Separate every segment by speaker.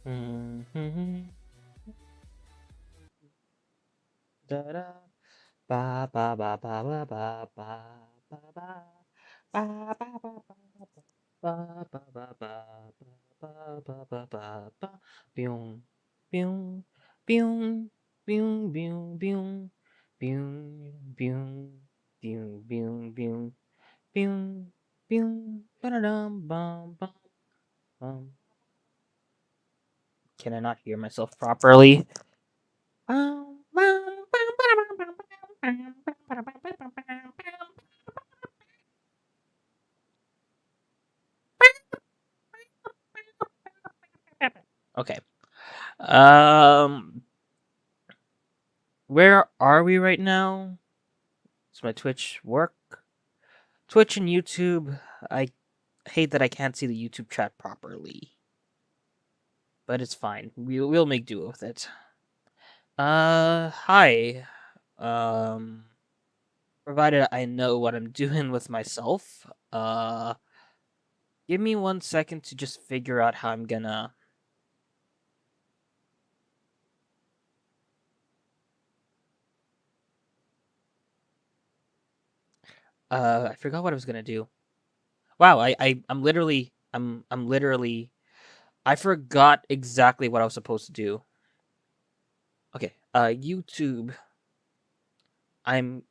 Speaker 1: Mhm. Da-da. Ba ba ba ba ba ba ba ba ba. Ba ba ba ba ba ba ba ba ba ba ba ba ba. Pew, pew, pew, pew, pew, pew. Pew, pew, pew, pew, pew. Pew, pew, ba-da-dum, bum, bum, bum. Can I not hear myself properly? Okay. Um, where are we right now? Does my Twitch work? Twitch and YouTube. I hate that I can't see the YouTube chat properly, but it's fine. We'll make do with it. Hi. Um, provided I know what I'm doing with myself. Give me 1 second to just figure out how I'm gonna. I forgot what I was gonna do. Wow, I'm literally I forgot exactly what I was supposed to do. Okay, YouTube. I'm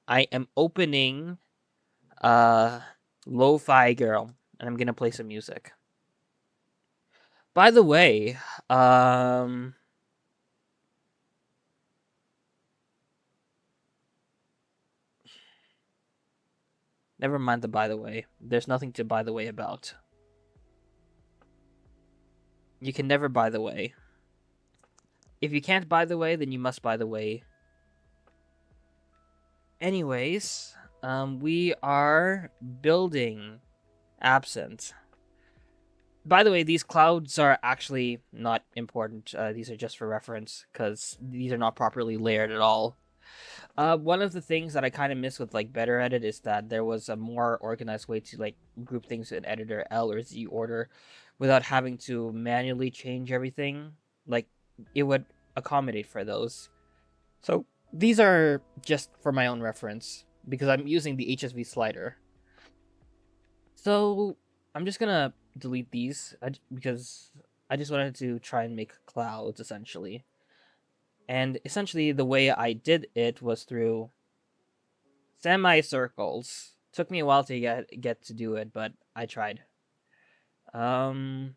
Speaker 1: I am opening uh Lo-Fi Girl, and I'm gonna play some music. By the way, um never mind the by the way. There's nothing to by the way about. You can never by the way. If you can't by the way, then you must by the way. Anyways, we are building Absent. By the way, these clouds are actually not important. These are just for reference because these are not properly layered at all. One of the things that I kind of miss with like Better Edit is that there was a more organized way to like group things in editor L or Z order without having to manually change everything. Like it would accommodate for those. So these are just for my own reference because I'm using the HSV slider. So I'm just gonna delete these because I just wanted to try and make clouds essentially. And essentially, the way I did it was through semicircles. Took me a while to get to do it, but I tried. Um,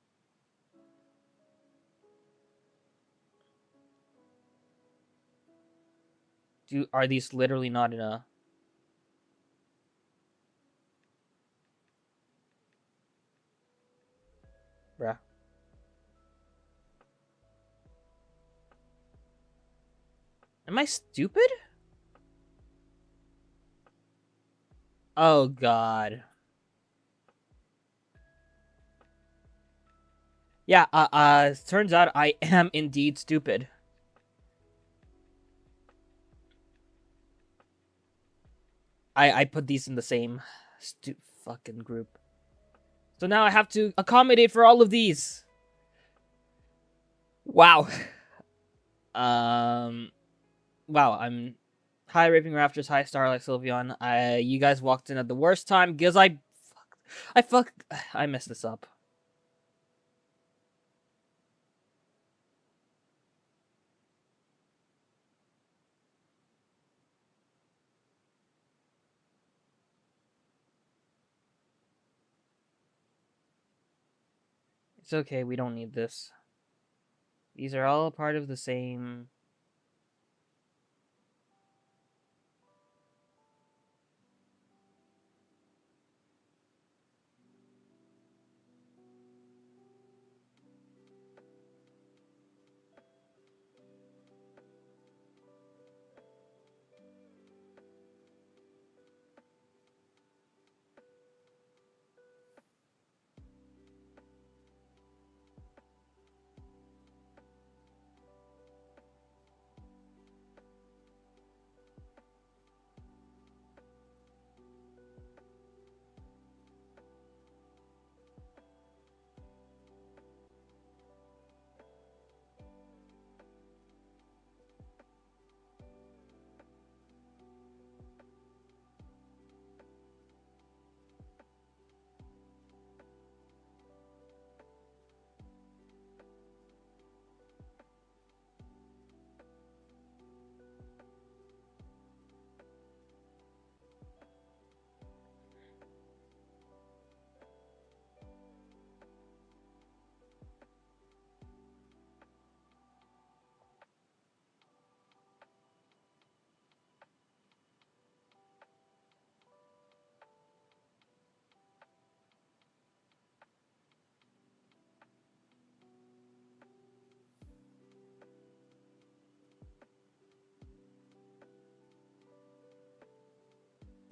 Speaker 1: do are these literally not in a bruh? Am I stupid? Oh god. Yeah. Turns out I am indeed stupid. I put these in the same fucking group. So now I have to accommodate for all of these. Wow. Um. Wow. I'm. Hi, Raving Raptors. Hi, Starlight Sylveon. You guys walked in at the worst time because I messed this up. It's okay. We don't need this. These are all part of the same.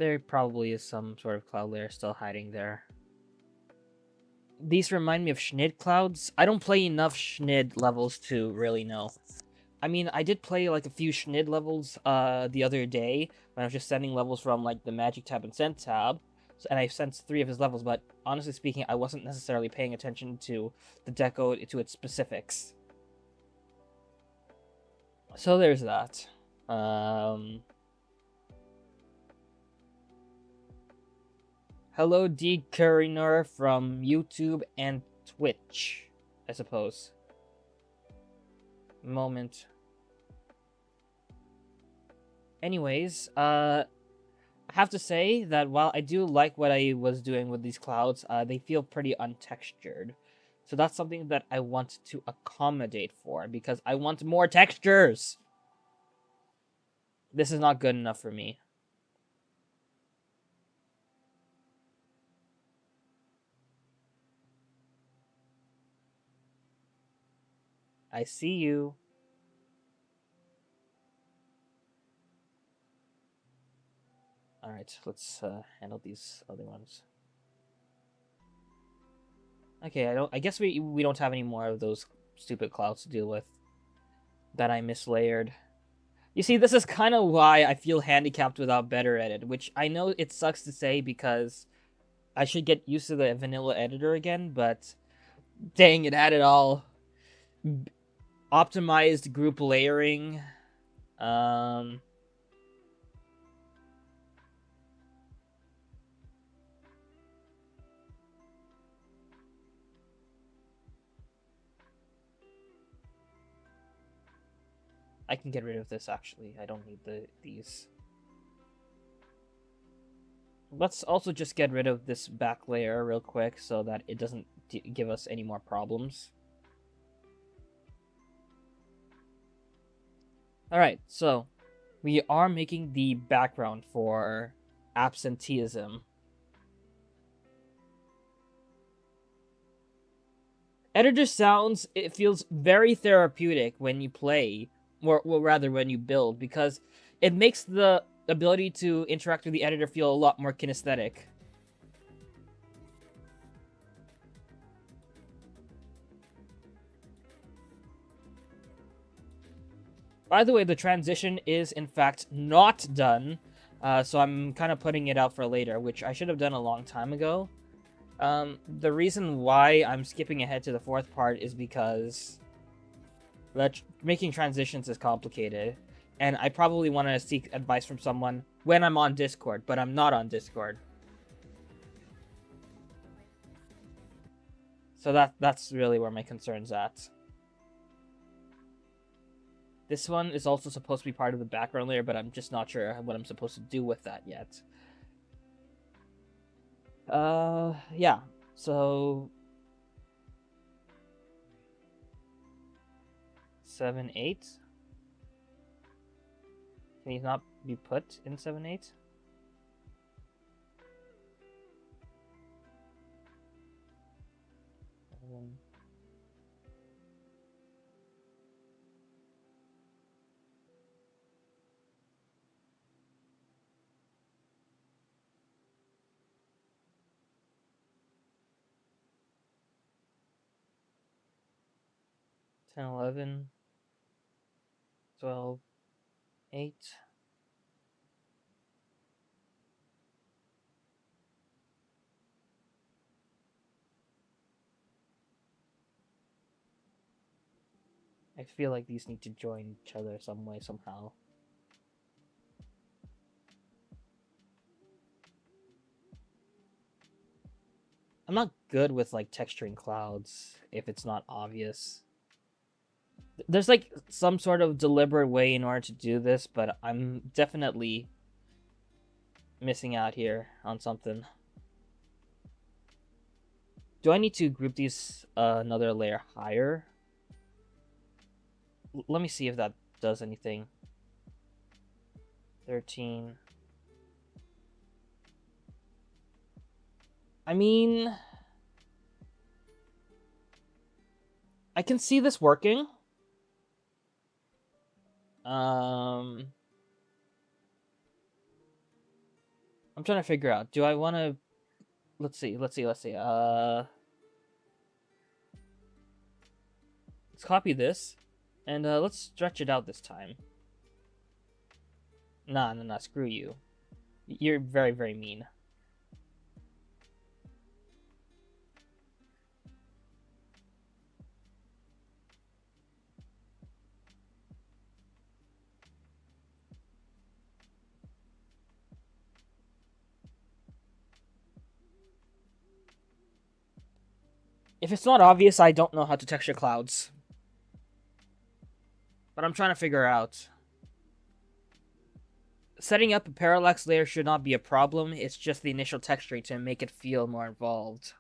Speaker 1: There probably is some sort of cloud layer still hiding there. These remind me of Schnid clouds. I don't play enough Schnid levels to really know. I mean, I did play like a few Schnid levels the other day when I was just sending levels from like the Magic tab and Send tab, and I sent 3 of his levels. But honestly speaking, I wasn't necessarily paying attention to the deco, to its specifics. So there's that. Hello, D. Curiner from YouTube and Twitch, I suppose. Moment. Anyways, I have to say that while I do like what I was doing with these clouds, they feel pretty untextured. So that's something that I want to accommodate for, because I want more textures! This is not good enough for me. I see you. Alright, let's handle these other ones. Okay, I guess we don't have any more of those stupid clouds to deal with that I mislayered. You see, this is kind of why I feel handicapped without Better Edit, which I know it sucks to say because I should get used to the vanilla editor again, but dang, it added all optimized group layering. I can get rid of this, actually. I don't need these. Let's also just get rid of this back layer real quick so that it doesn't give us any more problems. Alright, so we are making the background for absenteeism. Editor sounds, it feels very therapeutic when you play, or well, rather when you build, because it makes the ability to interact with the editor feel a lot more kinesthetic. By the way, the transition is in fact not done, so I'm kind of putting it out for later, which I should have done a long time ago. The reason why I'm skipping ahead to the 4th part is because making transitions is complicated, and I probably want to seek advice from someone when I'm on Discord, but I'm not on Discord. So that's really where my concern's at. This one is also supposed to be part of the background layer, but I'm just not sure what I'm supposed to do with that yet. Yeah, so 7, 8. Can he not be put in 7, 8? Ten, 11, 12, 8. I feel like these need to join each other some way, somehow. I'm not good with like texturing clouds if it's not obvious. There's like some sort of deliberate way in order to do this, but I'm definitely missing out here on something. Do I need to group these another layer higher? Let me see if that does anything. 13. I mean, I can see this working. I'm I'm trying to figure out. Do I want to? Let's see. Let's copy this, and let's stretch it out this time. Nah. Screw you. You're very, very mean. If it's not obvious, I don't know how to texture clouds. But I'm trying to figure out. Setting up a parallax layer should not be a problem. It's just the initial texturing to make it feel more involved.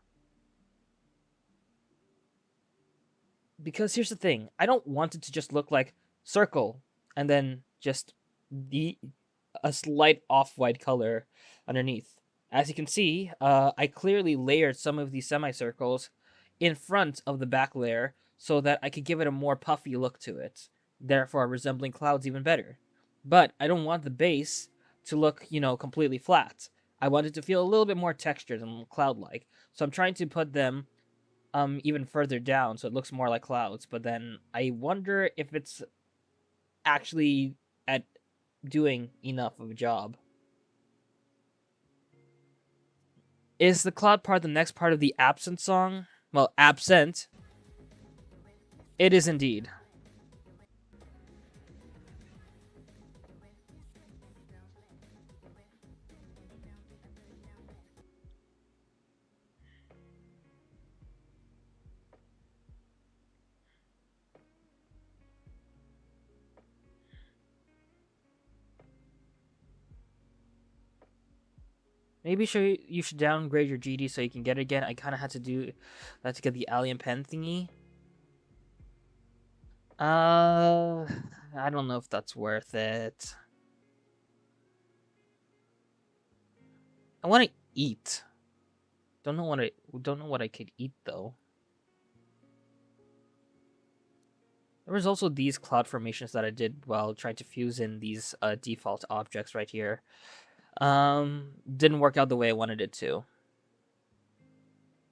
Speaker 1: Because here's the thing. I don't want it to just look like circle and then just a slight off-white color underneath. As you can see, I clearly layered some of these semicircles in front of the back layer so that I could give it a more puffy look to it, therefore resembling clouds even better. But I don't want the base to look, completely flat. I want it to feel a little bit more textured and cloud-like. So I'm trying to put them even further down so it looks more like clouds. But then I wonder if it's actually at doing enough of a job. Is the cloud part the next part of the Absent song? Well, Absent. It is indeed. Maybe you should downgrade your GD so you can get it again. I kind of had to do that to get the alien pen thingy. I don't know if that's worth it. I want to eat. Don't know what I could eat though. There was also these cloud formations that I did while trying to fuse in these default objects right here. Didn't work out the way I wanted it to.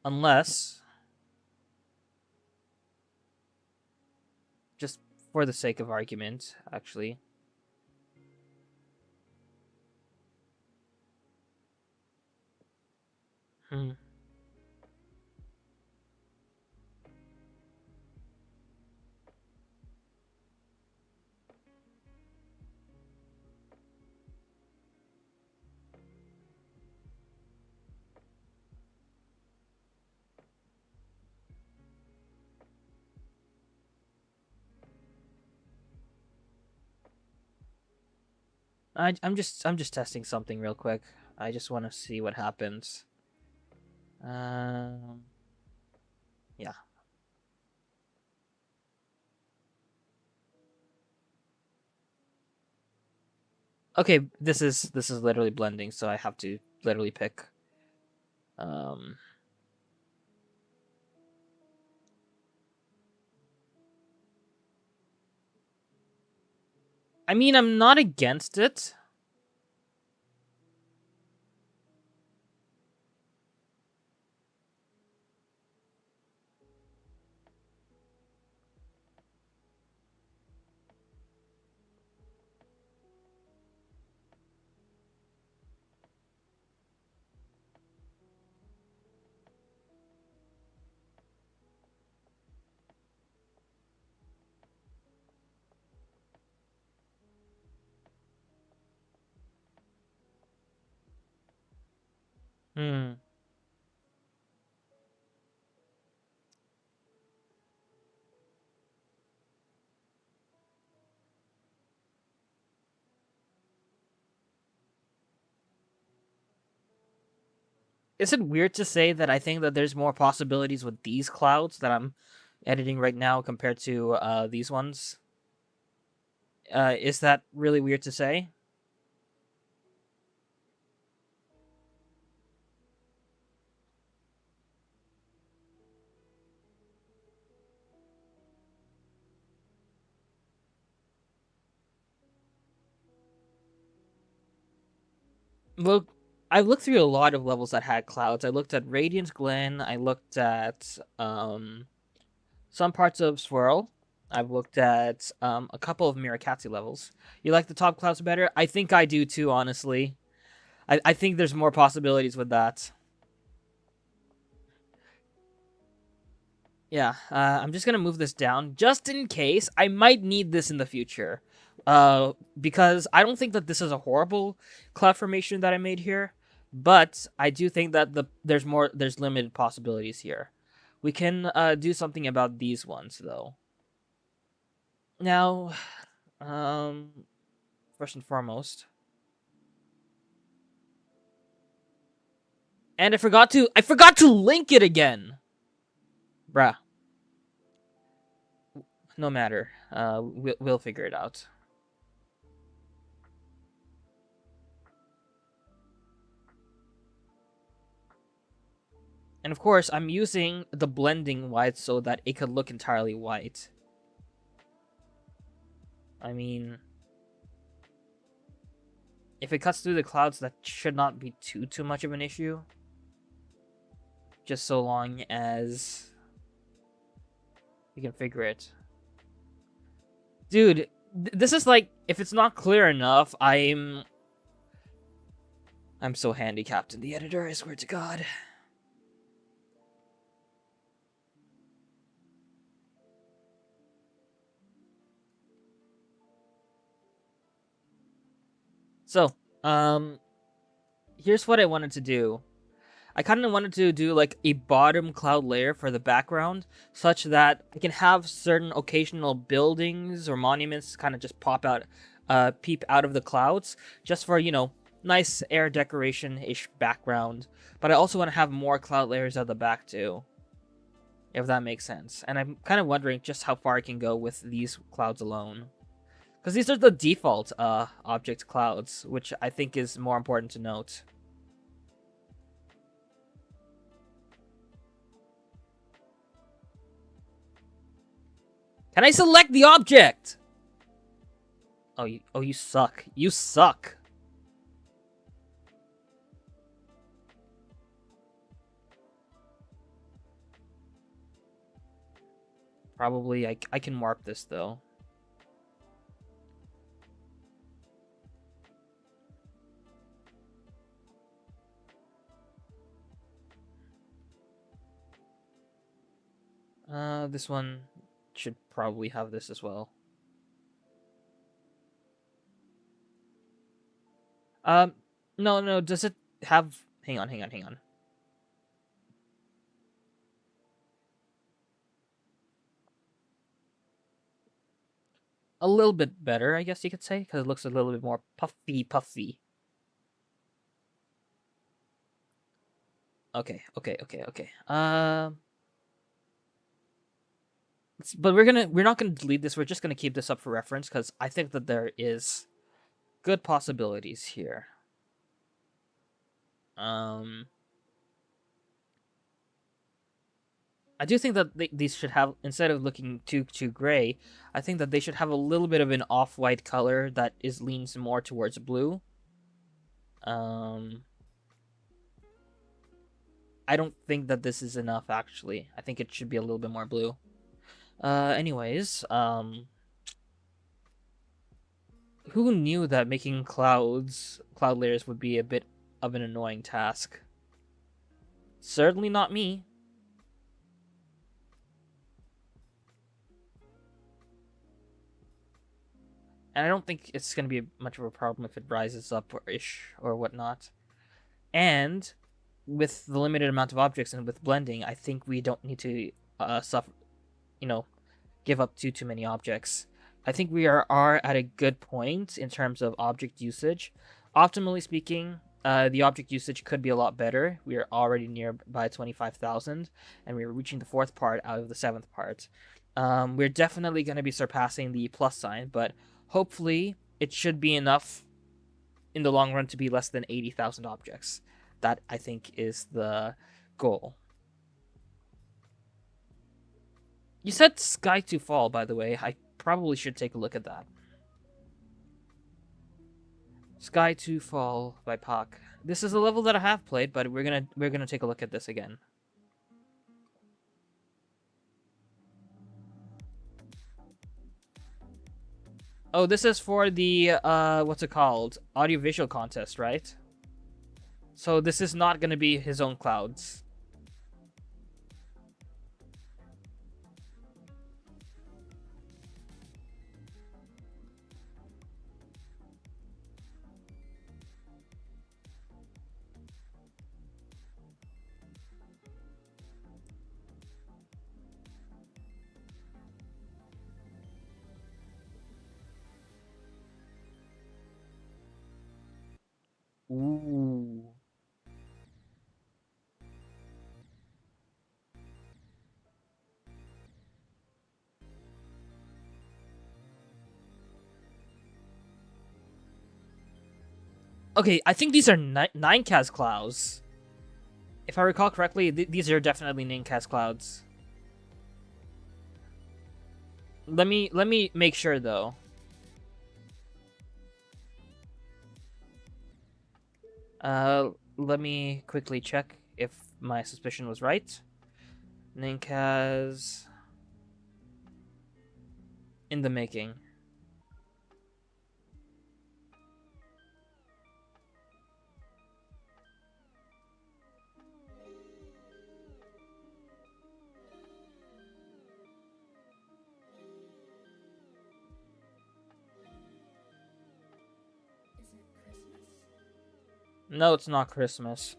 Speaker 1: Unless, just for the sake of argument, actually. Hmm. I'm just testing something real quick. I just want to see what happens. Yeah. Okay, this is literally blending, so I have to literally pick. Um. I mean, I'm not against it. Hmm. Is it weird to say that I think that there's more possibilities with these clouds that I'm editing right now compared to these ones? Is that really weird to say? Look, I've looked through a lot of levels that had clouds. I looked at Radiant Glen. I looked at some parts of Swirl. I've looked at a couple of Mirakatsu levels. You like the top clouds better? I think I do too, honestly. I think there's more possibilities with that. Yeah, I'm just gonna move this down just in case. I might need this in the future. Because I don't think that this is a horrible cloud formation that I made here, but I do think that there's limited possibilities here. We can do something about these ones though. Now, first and foremost, and I forgot to link it again, bruh. No matter, we'll figure it out. And of course, I'm using the blending white so that it could look entirely white. I mean, if it cuts through the clouds, that should not be too much of an issue. Just so long as we can figure it. Dude, this is like, if it's not clear enough, I'm so handicapped in the editor, I swear to God. So, here's what I wanted to do. I kind of wanted to do like a bottom cloud layer for the background, such that I can have certain occasional buildings or monuments kind of just peep out of the clouds, just for, you know, nice air decoration-ish background. But I also want to have more cloud layers at the back too, if that makes sense. And I'm kind of wondering just how far I can go with these clouds alone. Because these are the default object clouds, which I think is more important to note. Can I select the object? Oh, you suck. You suck. Probably I can warp this though. This one should probably have this as well. No, does it have... Hang on. A little bit better, I guess you could say, because it looks a little bit more puffy. Okay. But we're not gonna delete this. We're just gonna keep this up for reference because I think that there is good possibilities here. I do think that these should have, instead of looking too gray, I think that they should have a little bit of an off-white color that leans more towards blue. I don't think that this is enough, actually. I think it should be a little bit more blue. Anyways, who knew that making cloud layers would be a bit of an annoying task? Certainly not me. And I don't think it's going to be much of a problem if it rises up-ish or whatnot. And with the limited amount of objects and with blending, I think we don't need to suffer, give up too many objects. I think we are at a good point in terms of object usage. Optimally speaking, the object usage could be a lot better. We are already nearby 25,000, and we're reaching the 4th part out of the 7th part. We're definitely going to be surpassing the plus sign, but hopefully it should be enough in the long run to be less than 80,000 objects. That, I think, is the goal. You said Sky to Fall, by the way. I probably should take a look at that. Sky to Fall by Pak. This is a level that I have played, but we're gonna take a look at this again. Oh, this is for the what's it called? Audiovisual contest, right? So this is not gonna be his own clouds. Ooh. Okay, I think these are Ninecast clouds. If I recall correctly, these are definitely Ninecast clouds. Let me make sure though. Let me quickly check if my suspicion was right. Ninkaz in the making. No, it's not Christmas.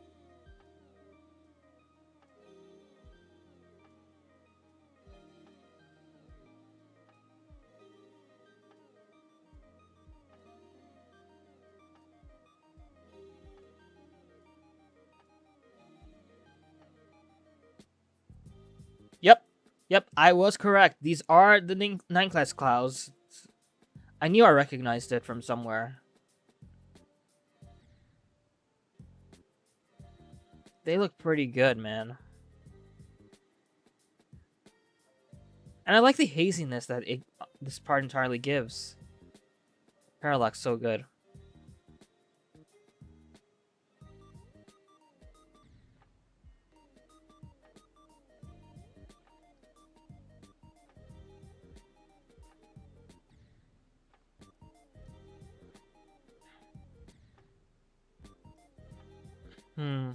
Speaker 1: Yep. Yep, I was correct. These are the Ninecast clouds. I knew I recognized it from somewhere. They look pretty good, man. And I like the haziness that this part entirely gives. Parallax so good. Hmm.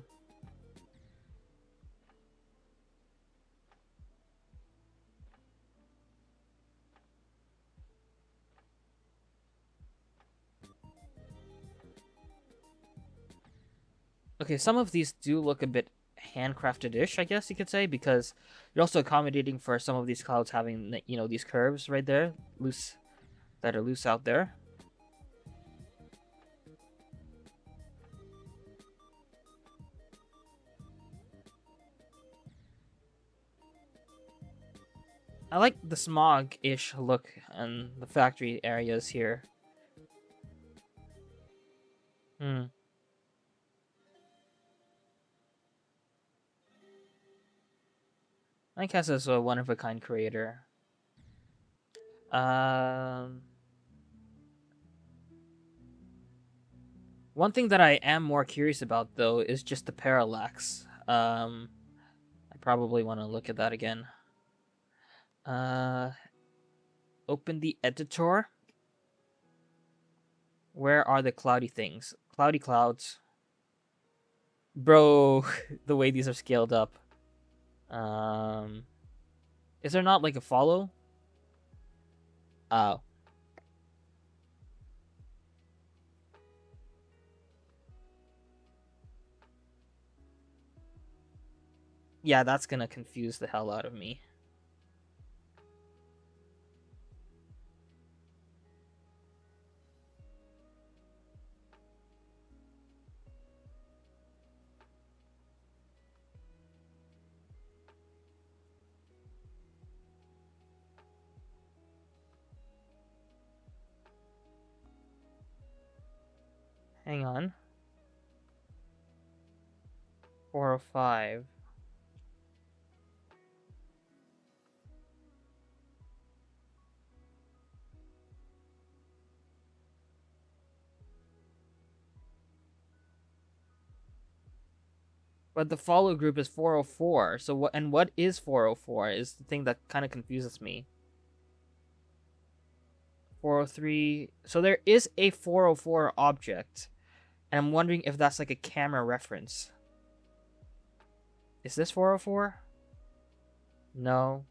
Speaker 1: Okay, some of these do look a bit handcrafted-ish, I guess you could say, because you're also accommodating for some of these clouds having, you know, these curves right there, loose, that are loose out there. I like the smog-ish look and the factory areas here. Hmm. Minecraft is a one-of-a-kind creator. Um... One thing that I am more curious about, though, is just the parallax. I probably want to look at that again. Uh, open the editor. Where are the cloudy things? Cloudy clouds. Bro, the way these are scaled up. Um, is there not like a follow? Oh. Yeah, that's gonna confuse the hell out of me. Hang on. 405. But the follow group is 404. So what? And what is 404? Is the thing that kind of confuses me. 403. So there is a 404 object, and I'm wondering if that's like a camera reference. Is this 404? No.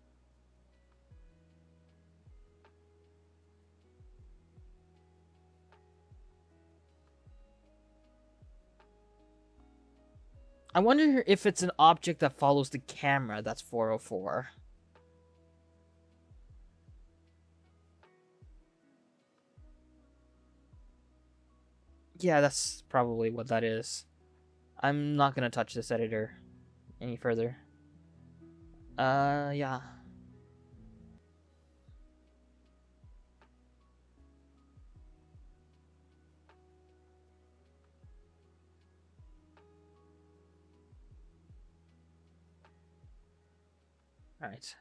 Speaker 1: I wonder if it's an object that follows the camera that's 404. Yeah, that's probably what that is. I'm not gonna touch this editor any further. Yeah. Alright.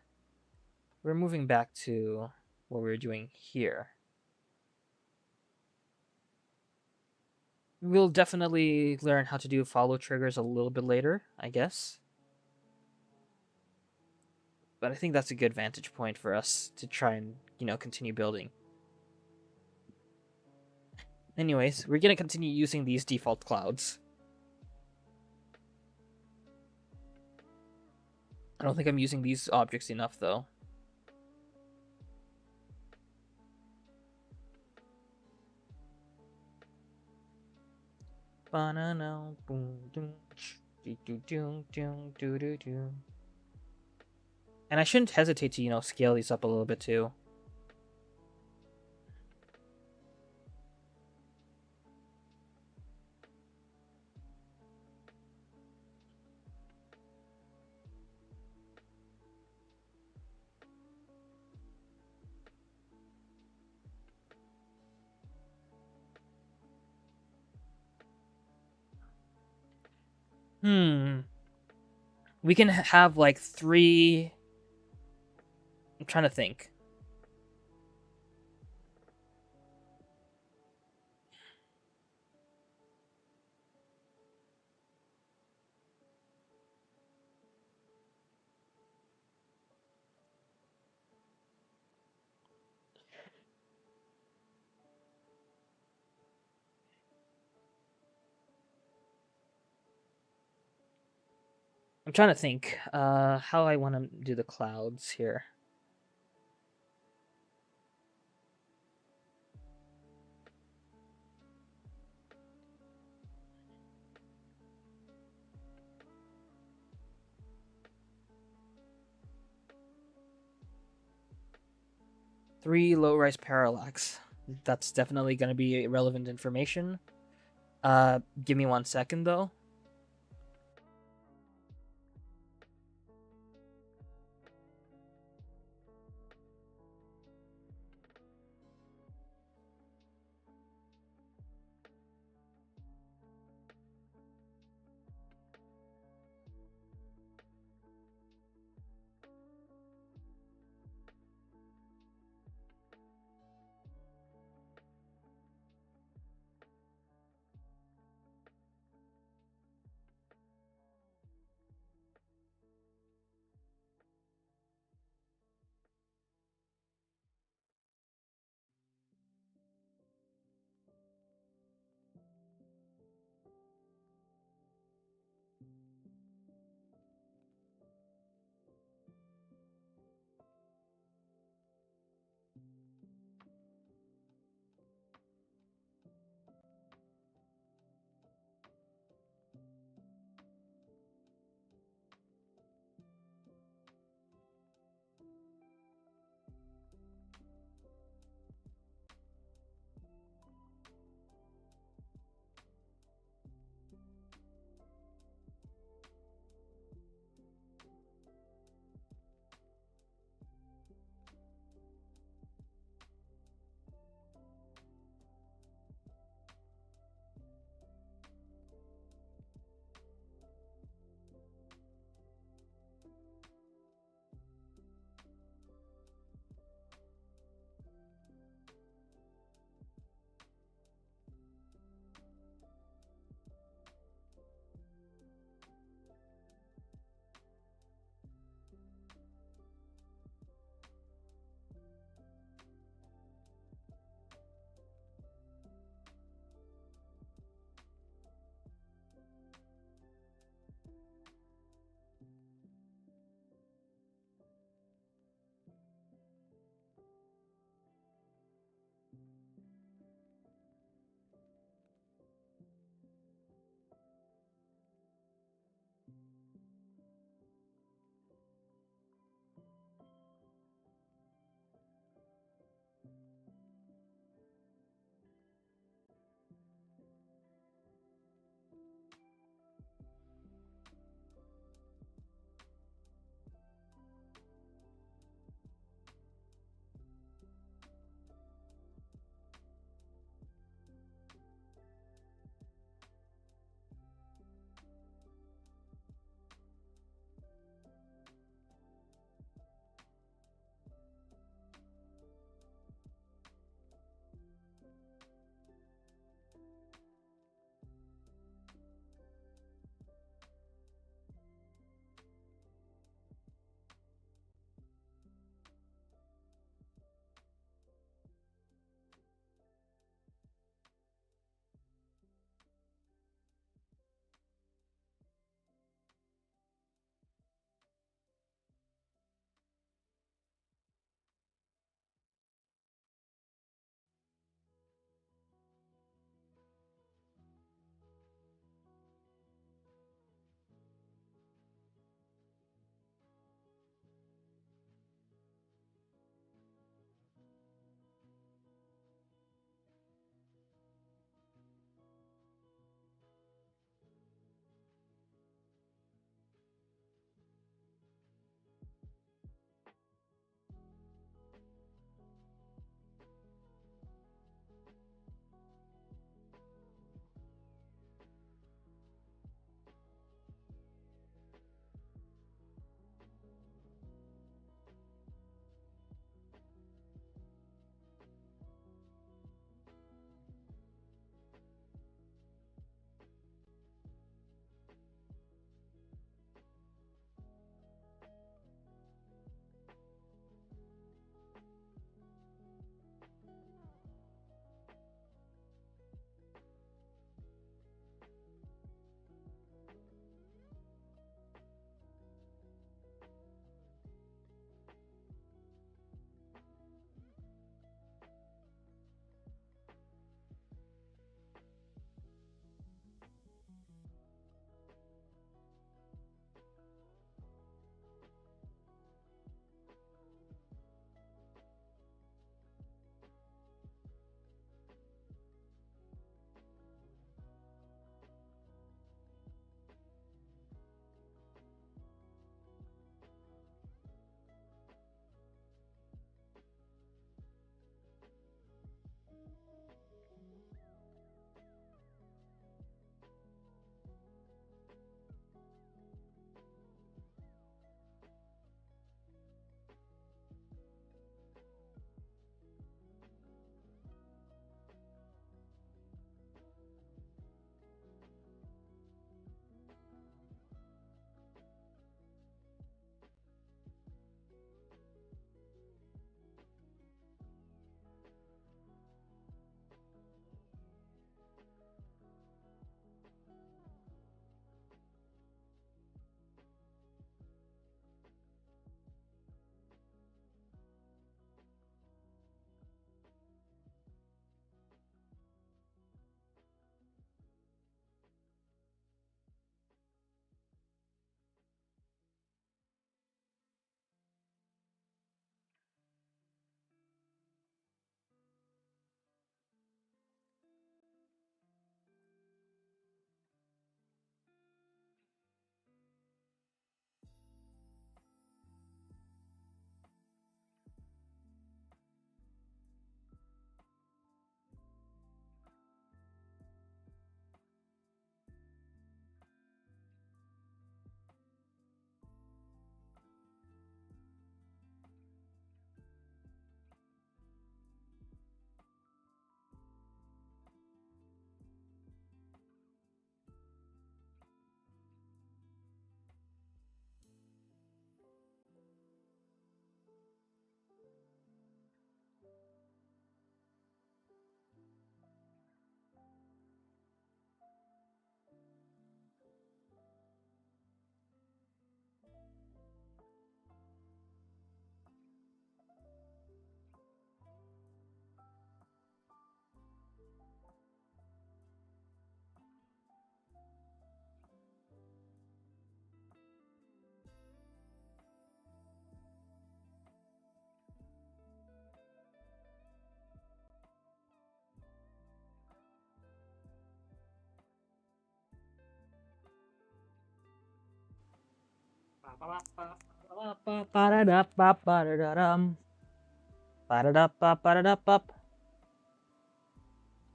Speaker 1: We're moving back to what we were doing here. We'll definitely learn how to do follow triggers a little bit later, I guess. But I think that's a good vantage point for us to try and, continue building. Anyways, we're gonna continue using these default clouds. I don't think I'm using these objects enough, though. And I shouldn't hesitate to, scale these up a little bit too. We can have like 3. I'm trying to think. How I want to do the clouds here. Three low-rise parallax. That's definitely going to be relevant information. Give me 1 second, though.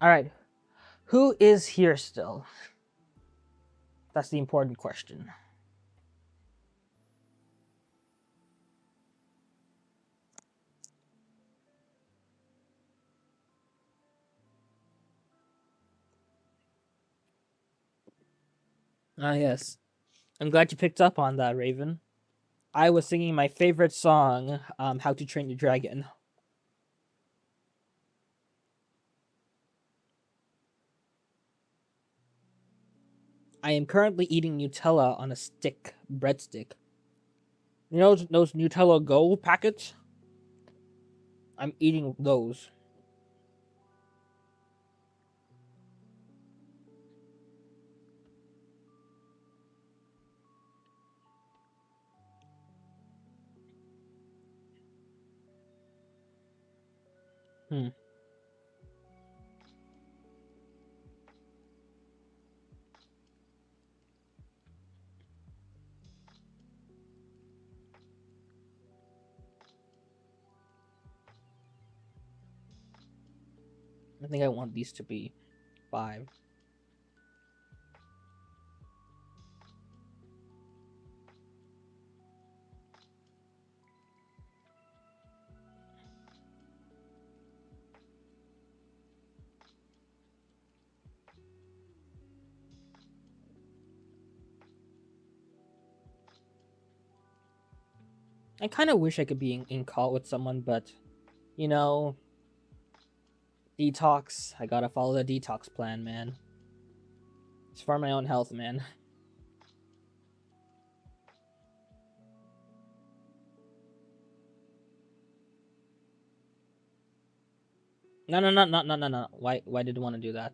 Speaker 1: All right. Who is here still? That's the important question. Ah, yes. I'm glad you picked up on that, Raven. I was singing my favorite song, How to Train Your Dragon. I am currently eating Nutella on a stick, breadstick. You know those Nutella Go packets? I'm eating those. Hmm. I think I want these to be 5. I kind of wish I could be in call with someone, but you know, detox. I gotta follow the detox plan, man. It's for my own health, man. No, no, no, no, no, no, no. Why did you want to do that?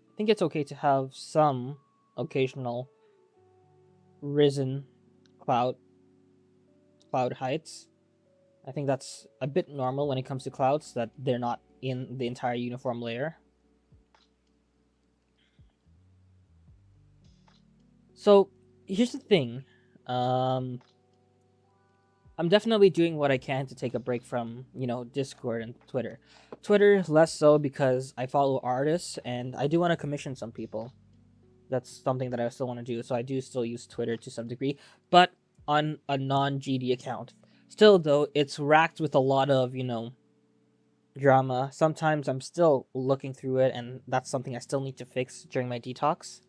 Speaker 1: I think it's okay to have some occasional risen cloud cloud heights. I think that's a bit normal when it comes to clouds that they're not in the entire uniform layer. So here's the thing. Um, I'm definitely doing what I can to take a break from, Discord and Twitter. Twitter less so because I follow artists and I do want to commission some people. That's something that I still want to do. So I do still use Twitter to some degree, but on a non GD account. Still though, it's racked with a lot of, drama. Sometimes I'm still looking through it and that's something I still need to fix during my detox.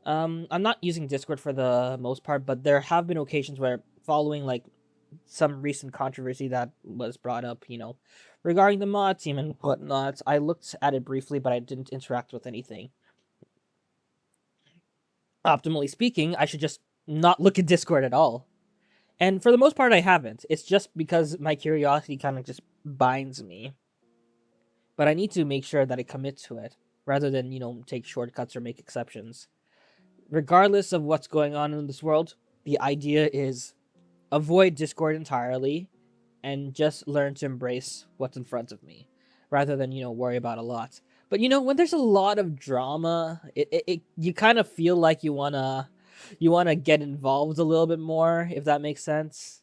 Speaker 1: I'm not using Discord for the most part, but there have been occasions where following like some recent controversy that was brought up, regarding the mod team and whatnot. I looked at it briefly, but I didn't interact with anything. Optimally speaking, I should just not look at Discord at all. And for the most part, I haven't. It's just because my curiosity kind of just binds me. But I need to make sure that I commit to it rather than, take shortcuts or make exceptions. Regardless of what's going on in this world, the idea is avoid Discord entirely and just learn to embrace what's in front of me rather than, worry about a lot. But when there's a lot of drama, it you kind of feel like you wanna get involved a little bit more, if that makes sense.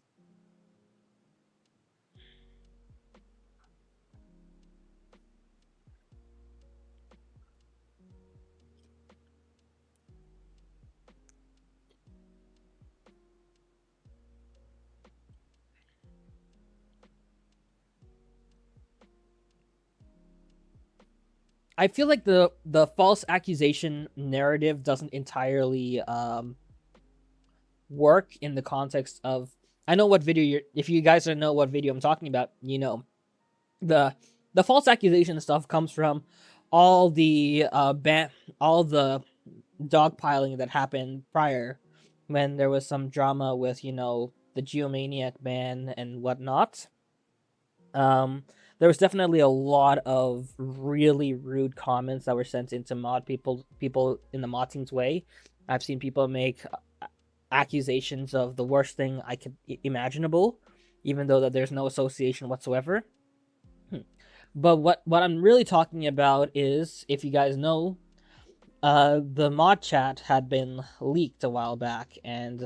Speaker 1: I feel like the false accusation narrative doesn't entirely work in the context of. I know what video you're. If you guys don't know what video I'm talking about, the the false accusation stuff comes from all the all the dogpiling that happened prior when there was some drama with the Geomaniac ban and whatnot. um there was definitely a lot of really rude comments that were sent into people in the mod team's way. I've seen people make accusations of the worst thing imaginable, even though that there's no association whatsoever. But what I'm really talking about is, if you guys know, the mod chat had been leaked a while back, and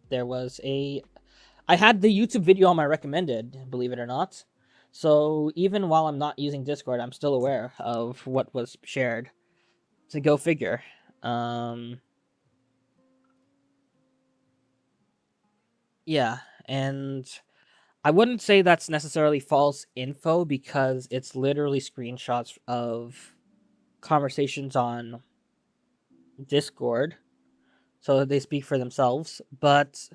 Speaker 1: there was a I had the YouTube video on my recommended, believe it or not. So even while I'm not using Discord, I'm still aware of what was shared. So go figure. Yeah, and I wouldn't say that's necessarily false info because it's literally screenshots of conversations on Discord, so they speak for themselves. But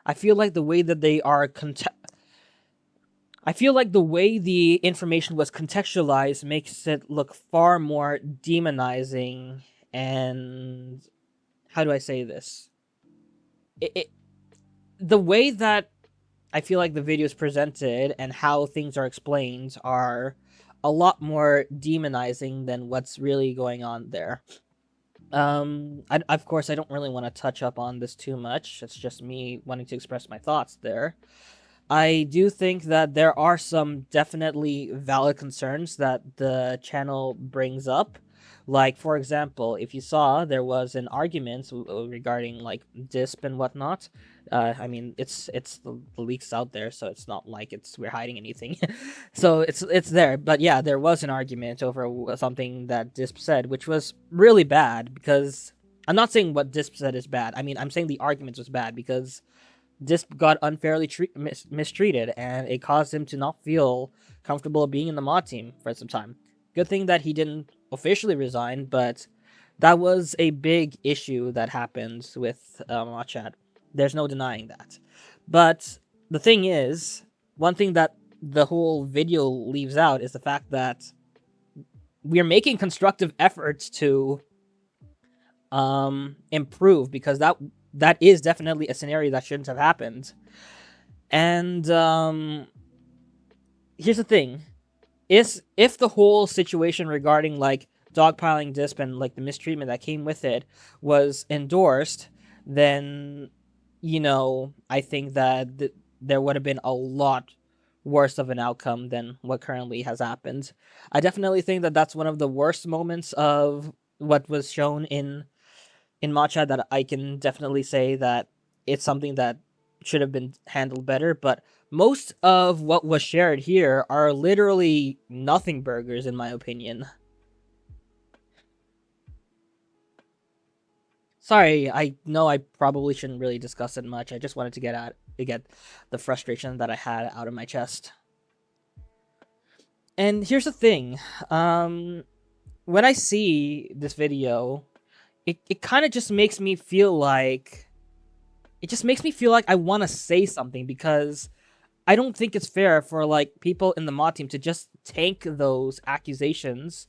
Speaker 1: I feel like the way that they are I feel like the way the information was contextualized makes it look far more demonizing, and how do I say this? It the way that I feel like the video is presented and how things are explained are a lot more demonizing than what's really going on there. Of course, I don't really want to touch up on this too much. It's just me wanting to express my thoughts there. I do think that there are some definitely valid concerns that the channel brings up. Like, for example, if you saw, there was an argument regarding like DISP and whatnot. I mean, it's the leaks out there, so it's not like we're hiding anything. So it's there. But yeah, there was an argument over something that DISP said, which was really bad because I'm not saying what DISP said is bad. I mean, I'm saying the argument was bad because Disp got unfairly mistreated, and it caused him to not feel comfortable being in the mod team for some time. Good thing that he didn't officially resign, but that was a big issue that happened with mod chat. There's no denying that. But the thing is, one thing that the whole video leaves out is the fact that we're making constructive efforts to improve, because that is definitely a scenario that shouldn't have happened. And here's the thing: is if the whole situation regarding like dogpiling Disp and like the mistreatment that came with it was endorsed, then I think that there would have been a lot worse of an outcome than what currently has happened. I definitely think that that's one of the worst moments of what was shown in matcha, that I can definitely say that it's something that should have been handled better. But most of what was shared here are literally nothing burgers, in my opinion. Sorry, I know I probably shouldn't really discuss it much. I just wanted to get the frustration that I had out of my chest. And here's the thing. When I see this video, it kind of just makes me feel like I want to say something, because I don't think it's fair for like people in the mod team to just tank those accusations,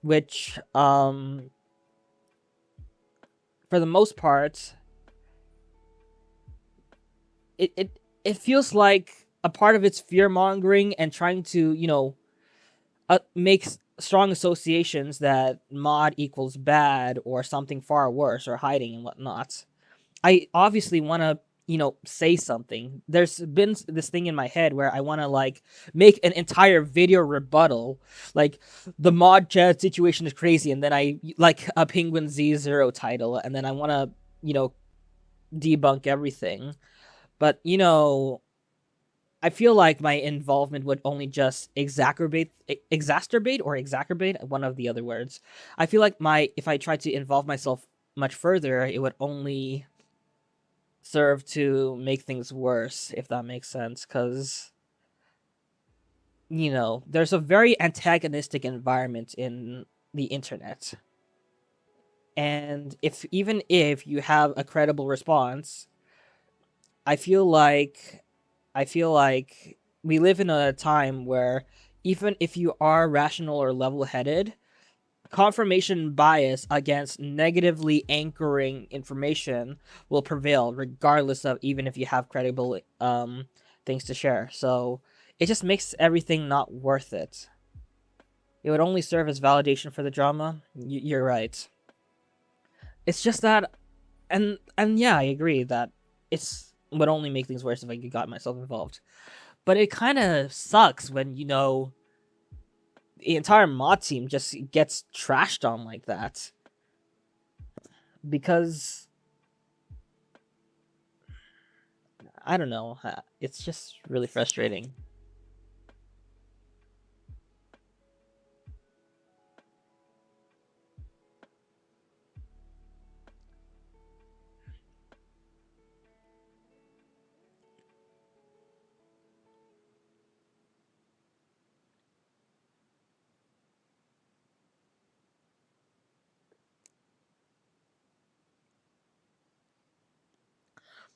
Speaker 1: which for the most part, it feels like a part of it's fear mongering and trying to make strong associations that mod equals bad or something far worse, or hiding and whatnot. I obviously want to say something. There's been this thing in my head where I want to like make an entire video rebuttal, like the mod chat situation is crazy, and then I like a Penguin Z0 title, and then I want to debunk everything. But I feel like my involvement would only just exacerbate one of the other words. I feel like if I tried to involve myself much further, it would only serve to make things worse, if that makes sense, because there's a very antagonistic environment in the internet, and even if you have a credible response, I feel like we live in a time where even if you are rational or level-headed, confirmation bias against negatively anchoring information will prevail, regardless of even if you have credible things to share. So it just makes everything not worth it. It would only serve as validation for the drama. You're right. It's just that, and yeah, I agree that it's would only make things worse if I got myself involved. But it kind of sucks when the entire mod team just gets trashed on like that. Because I don't know, it's just really frustrating.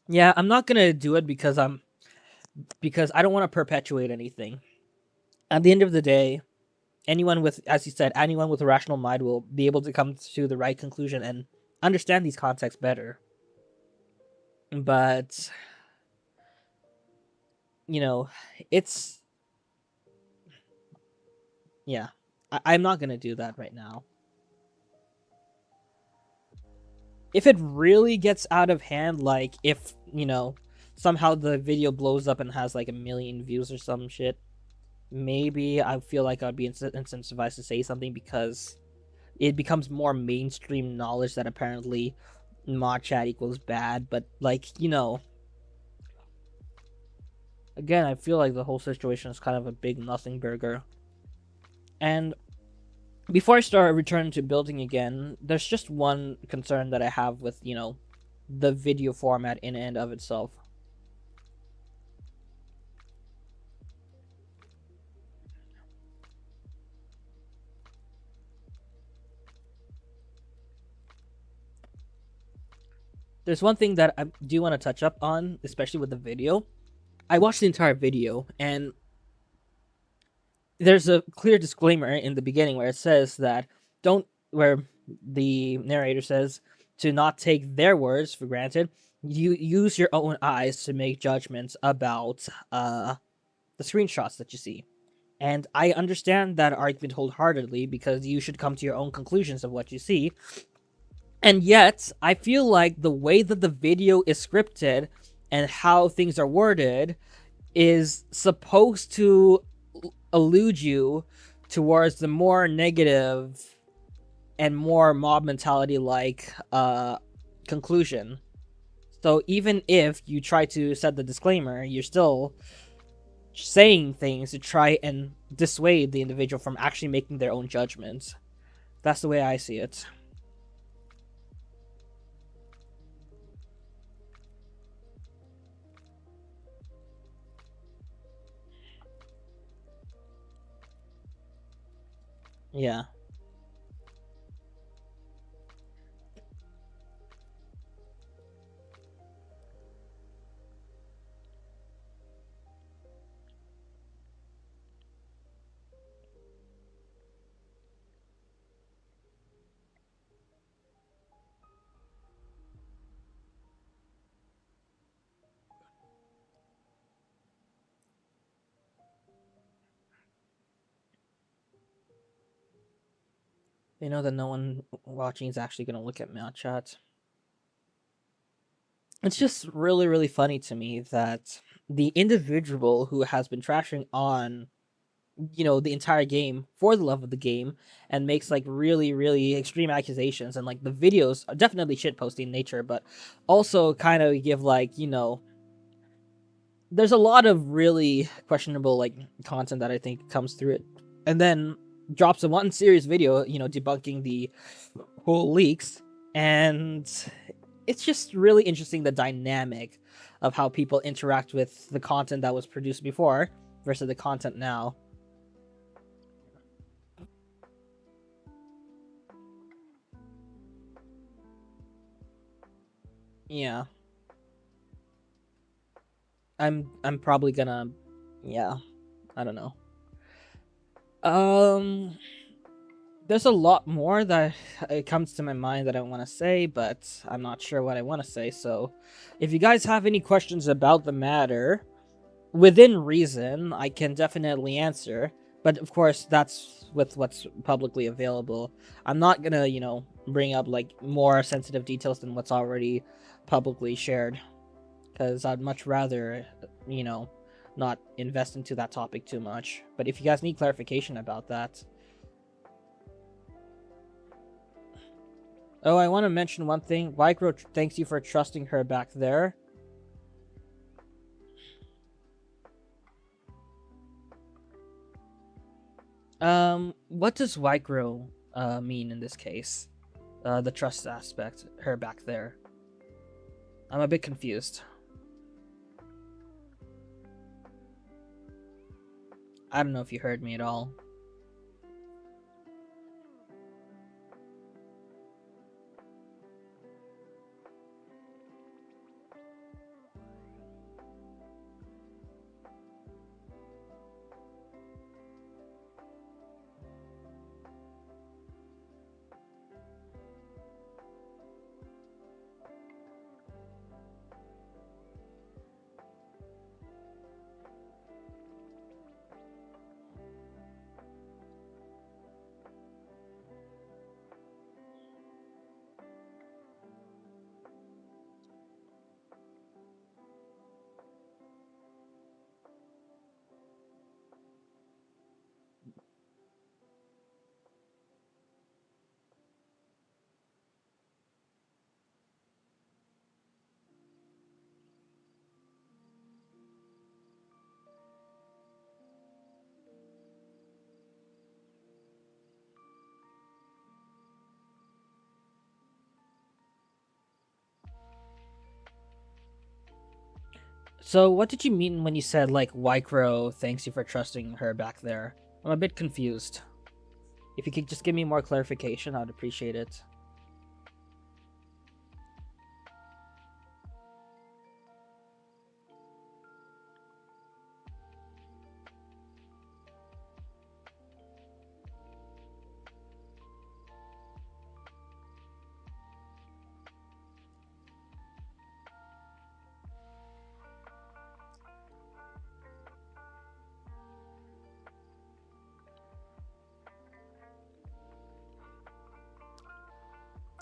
Speaker 1: Yeah, I'm not gonna do it because I don't want to perpetuate anything. At the end of the day, anyone with, as you said, anyone with a rational mind will be able to come to the right conclusion and understand these contexts better. But you know, it's yeah. I'm not gonna do that right now. If it really gets out of hand, like if somehow the video blows up and has like 1 million views or some shit, maybe I feel like I'd be incentivized to say something because it becomes more mainstream knowledge that apparently mod chat equals bad. But again, I feel like the whole situation is kind of a big nothing burger. And before I start returning to building again, there's just one concern that I have with the video format in and of itself. There's one thing that I do want to touch up on, especially with the video. I watched the entire video, and there's a clear disclaimer in the beginning where it says that where the narrator says to not take their words for granted. You use your own eyes to make judgments about the screenshots that you see. And I understand that argument wholeheartedly because you should come to your own conclusions of what you see. And yet, I feel like the way that the video is scripted and how things are worded is supposed to elude you towards the more negative and more mob mentality like conclusion. So even if you try to set the disclaimer, you're still saying things to try and dissuade the individual from actually making their own judgments. That's the way I see it. Yeah. They know that no one watching is actually going to look at my chat. It's just really, really funny to me that the individual who has been trashing on, the entire game for the love of the game and makes like really, really extreme accusations and like the videos are definitely shitposting in nature, but also kind of give like, there's a lot of really questionable like content that I think comes through it. And then drops a one serious video, debunking the whole leaks. And it's just really interesting the dynamic of how people interact with the content that was produced before versus the content now. Yeah. I'm probably gonna yeah, I don't know. Um there's a lot more that it comes to my mind that I want to say, but I'm not sure what I want to say. So, if you guys have any questions about the matter, within reason, I can definitely answer. But of course, that's with what's publicly available. I'm not gonna, bring up like more sensitive details than what's already publicly shared, because I'd much rather, not invest into that topic too much. But if you guys need clarification about that, Oh, I want to mention one thing. Wycro thanks you for trusting her back there. What does Wycro mean in this case? The trust aspect, her back there. I'm a bit confused. I don't know if you heard me at all. So, what did you mean when you said, like, Wycro thanks you for trusting her back there? I'm a bit confused. If you could just give me more clarification, I'd appreciate it.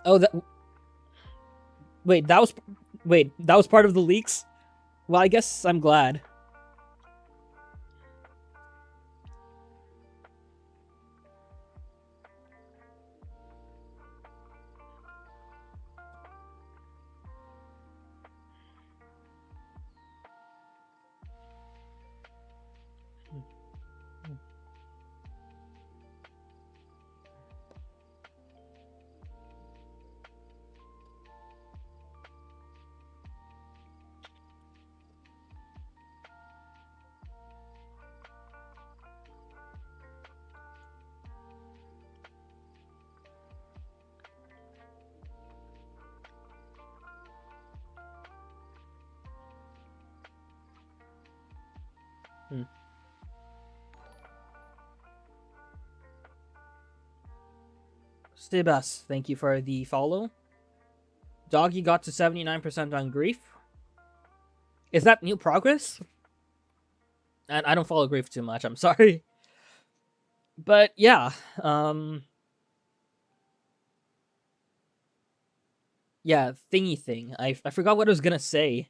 Speaker 1: Oh, that. Wait, that was. Wait, that was part of the leaks? Well, I guess I'm glad. Hmm. Stibas, thank you for the follow. Doggy got to 79% on grief. Is that new progress? And I don't follow grief too much, I'm sorry. But yeah, yeah, thingy thing. I forgot what I was gonna say.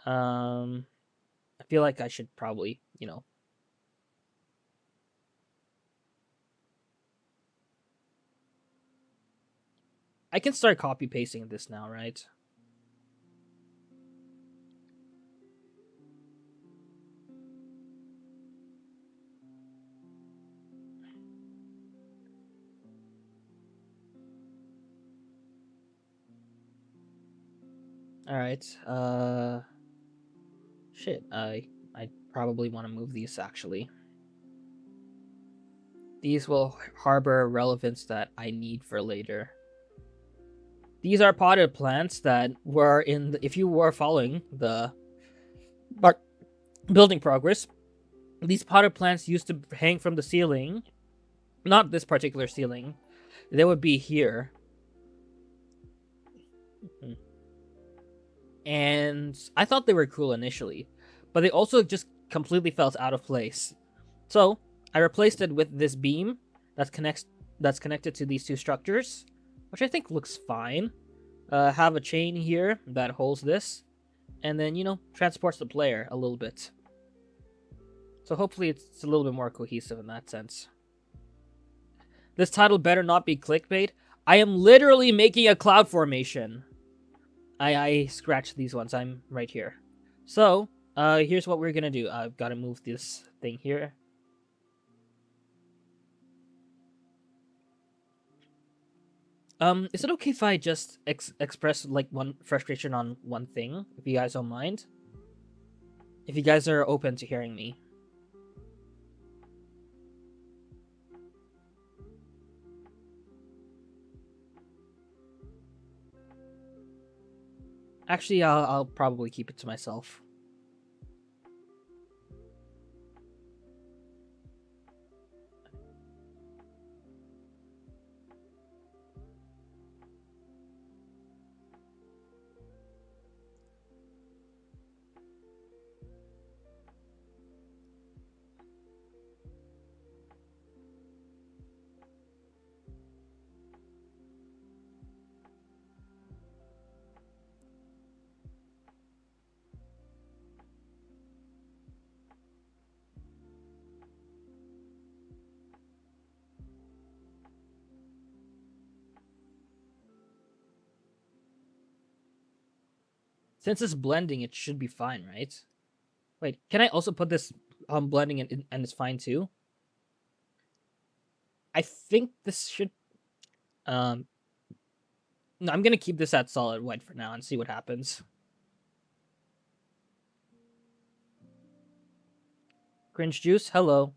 Speaker 1: I feel like I should probably, I can start copy pasting this now, right? All right. Shit. I probably want to move these actually. These will harbor relevance that I need for later. These are potted plants that were in if you were following the building progress, these potted plants used to hang from the ceiling. Not this particular ceiling. They would be here. And I thought they were cool initially, but they also just completely felt out of place. So I replaced it with this beam that's connected to these two structures, which I think looks fine. Have a chain here that holds this, and then transports the player a little bit. So hopefully it's a little bit more cohesive in that sense. This title better not be clickbait. I am literally making a cloud formation. I scratched these ones. I'm right here. So, here's what we're gonna do. I've got to move this thing here. Is it okay if I just express like one frustration on one thing, if you guys don't mind? If you guys are open to hearing me. Actually, I'll probably keep it to myself. Since it's blending, it should be fine, right? Wait, can I also put this blending and it's fine too? I think this should no, I'm gonna keep this at solid white for now and see what happens. Cringe juice, hello.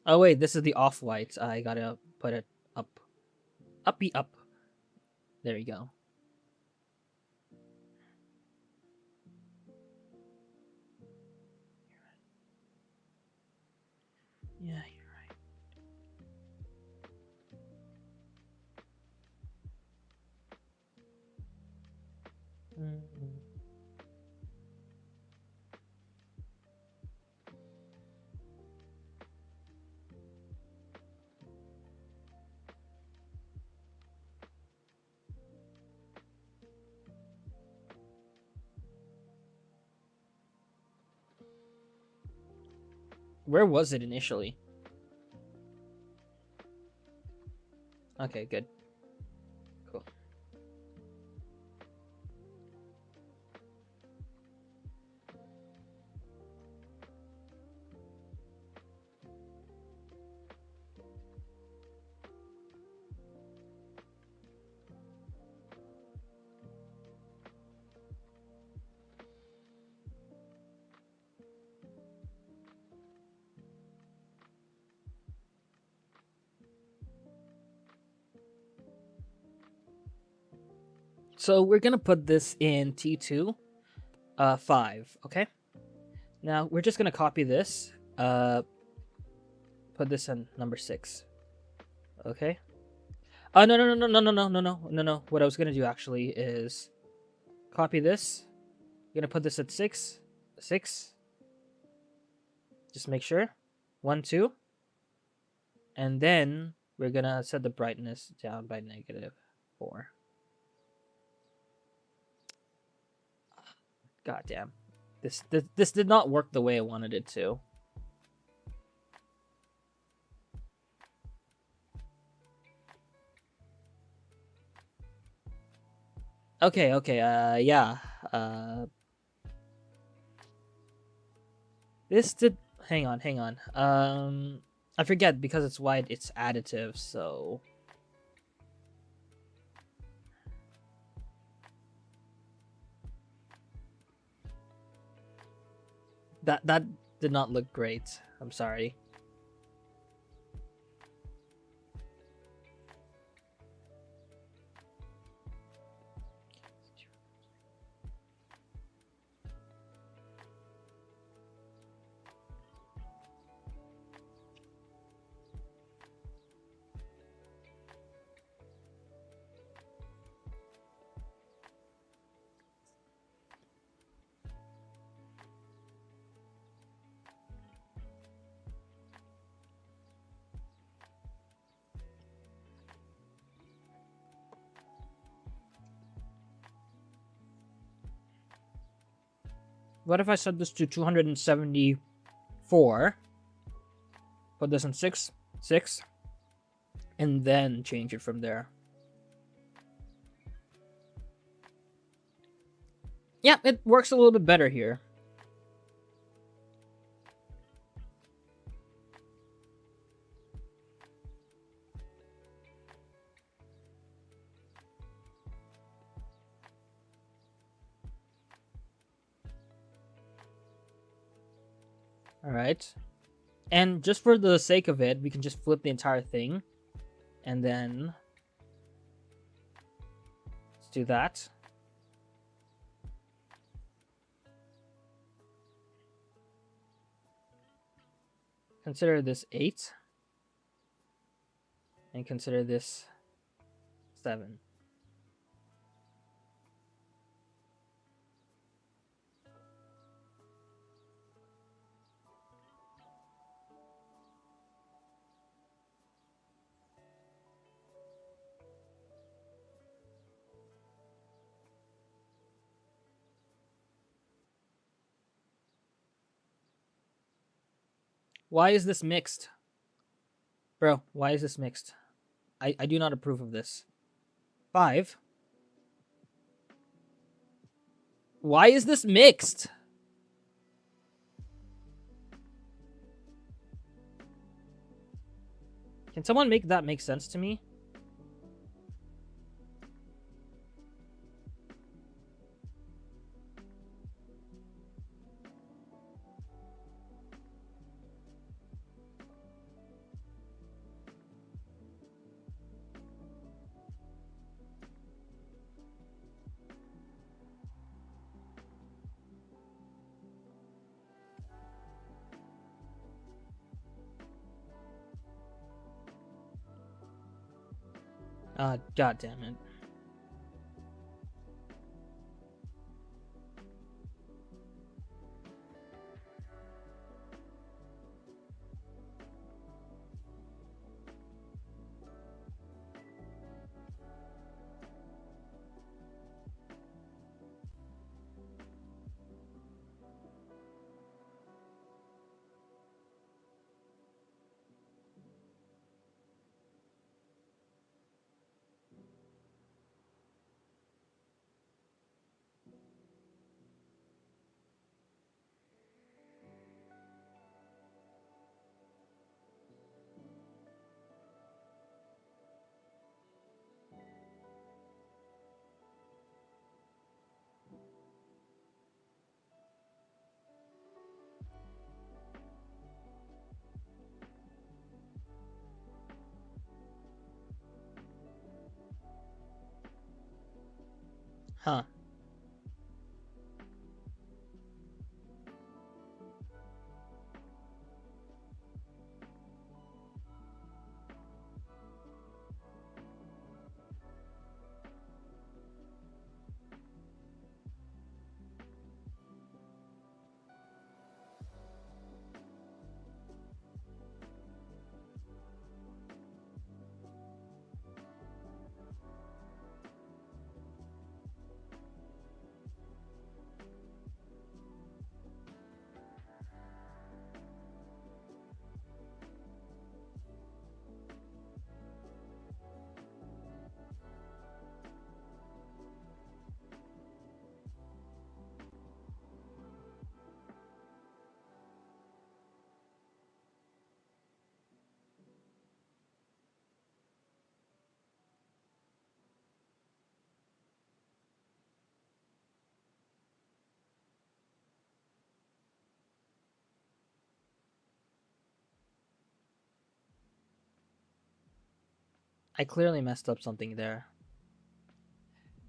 Speaker 1: Oh wait, this is the off-white. I gotta put it up. Uppy up. There you go. Yeah, you're right. Where was it initially? Okay, good. Cool. So we're gonna put this in T2, 5, okay? Now we're just gonna copy this, put this in number 6, okay? No, no, no, no, no, no, no, no, no, no. What I was gonna do actually is copy this. I'm gonna put this at 6, 6. Just make sure, 1, 2, and then we're gonna set the brightness down by -4. God damn. This did not work the way I wanted it to. Okay, okay, yeah. This did hang on, hang on. I forget because it's white, it's additive, so that did not look great. I'm sorry. What if I set this to 274? Put this in 6, 6. and then change it from there. Yeah, it works a little bit better here. All right. And just for the sake of it, we can just flip the entire thing. And then let's do that. Consider this 8. And consider this 7. Why is this mixed? Bro, why is this mixed? I do not approve of this. 5. Why is this mixed? Can someone make that make sense to me? God damn it. Huh. I clearly messed up something there.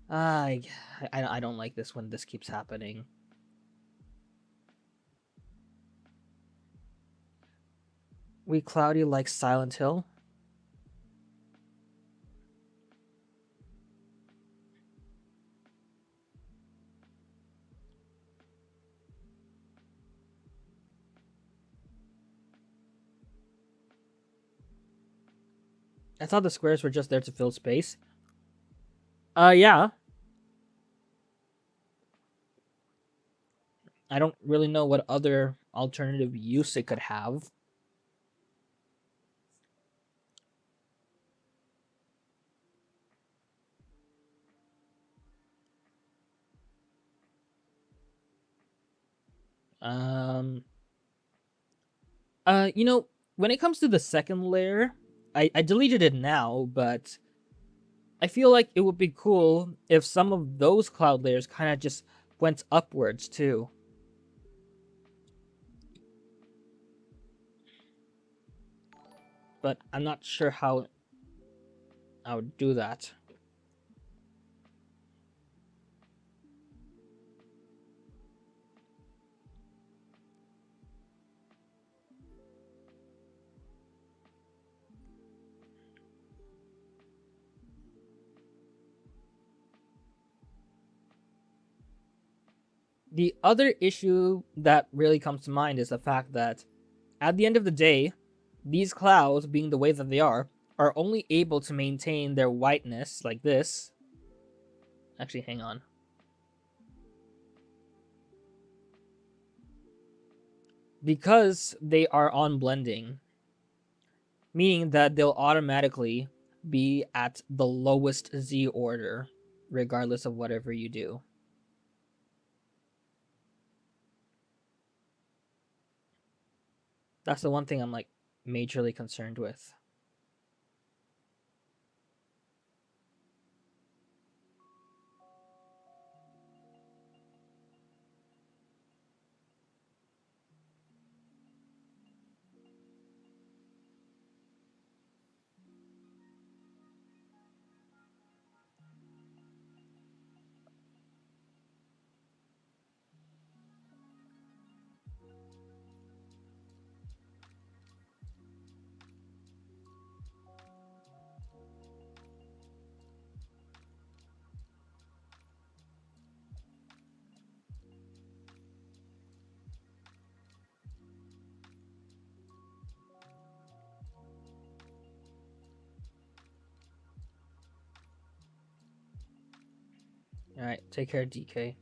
Speaker 1: I don't like this when this keeps happening. We cloudy like Silent Hill. I thought the squares were just there to fill space. Yeah. I don't really know what other alternative use it could have. Um, you know, when it comes to the second layer, I deleted it now, but I feel like it would be cool if some of those cloud layers kind of just went upwards too. But I'm not sure how I would do that. The other issue that really comes to mind is the fact that at the end of the day, these clouds, being the way that they are only able to maintain their whiteness like this. Actually, hang on. Because they are on blending, meaning that they'll automatically be at the lowest Z order, regardless of whatever you do. That's the one thing I'm like majorly concerned with. All right, take care, DK.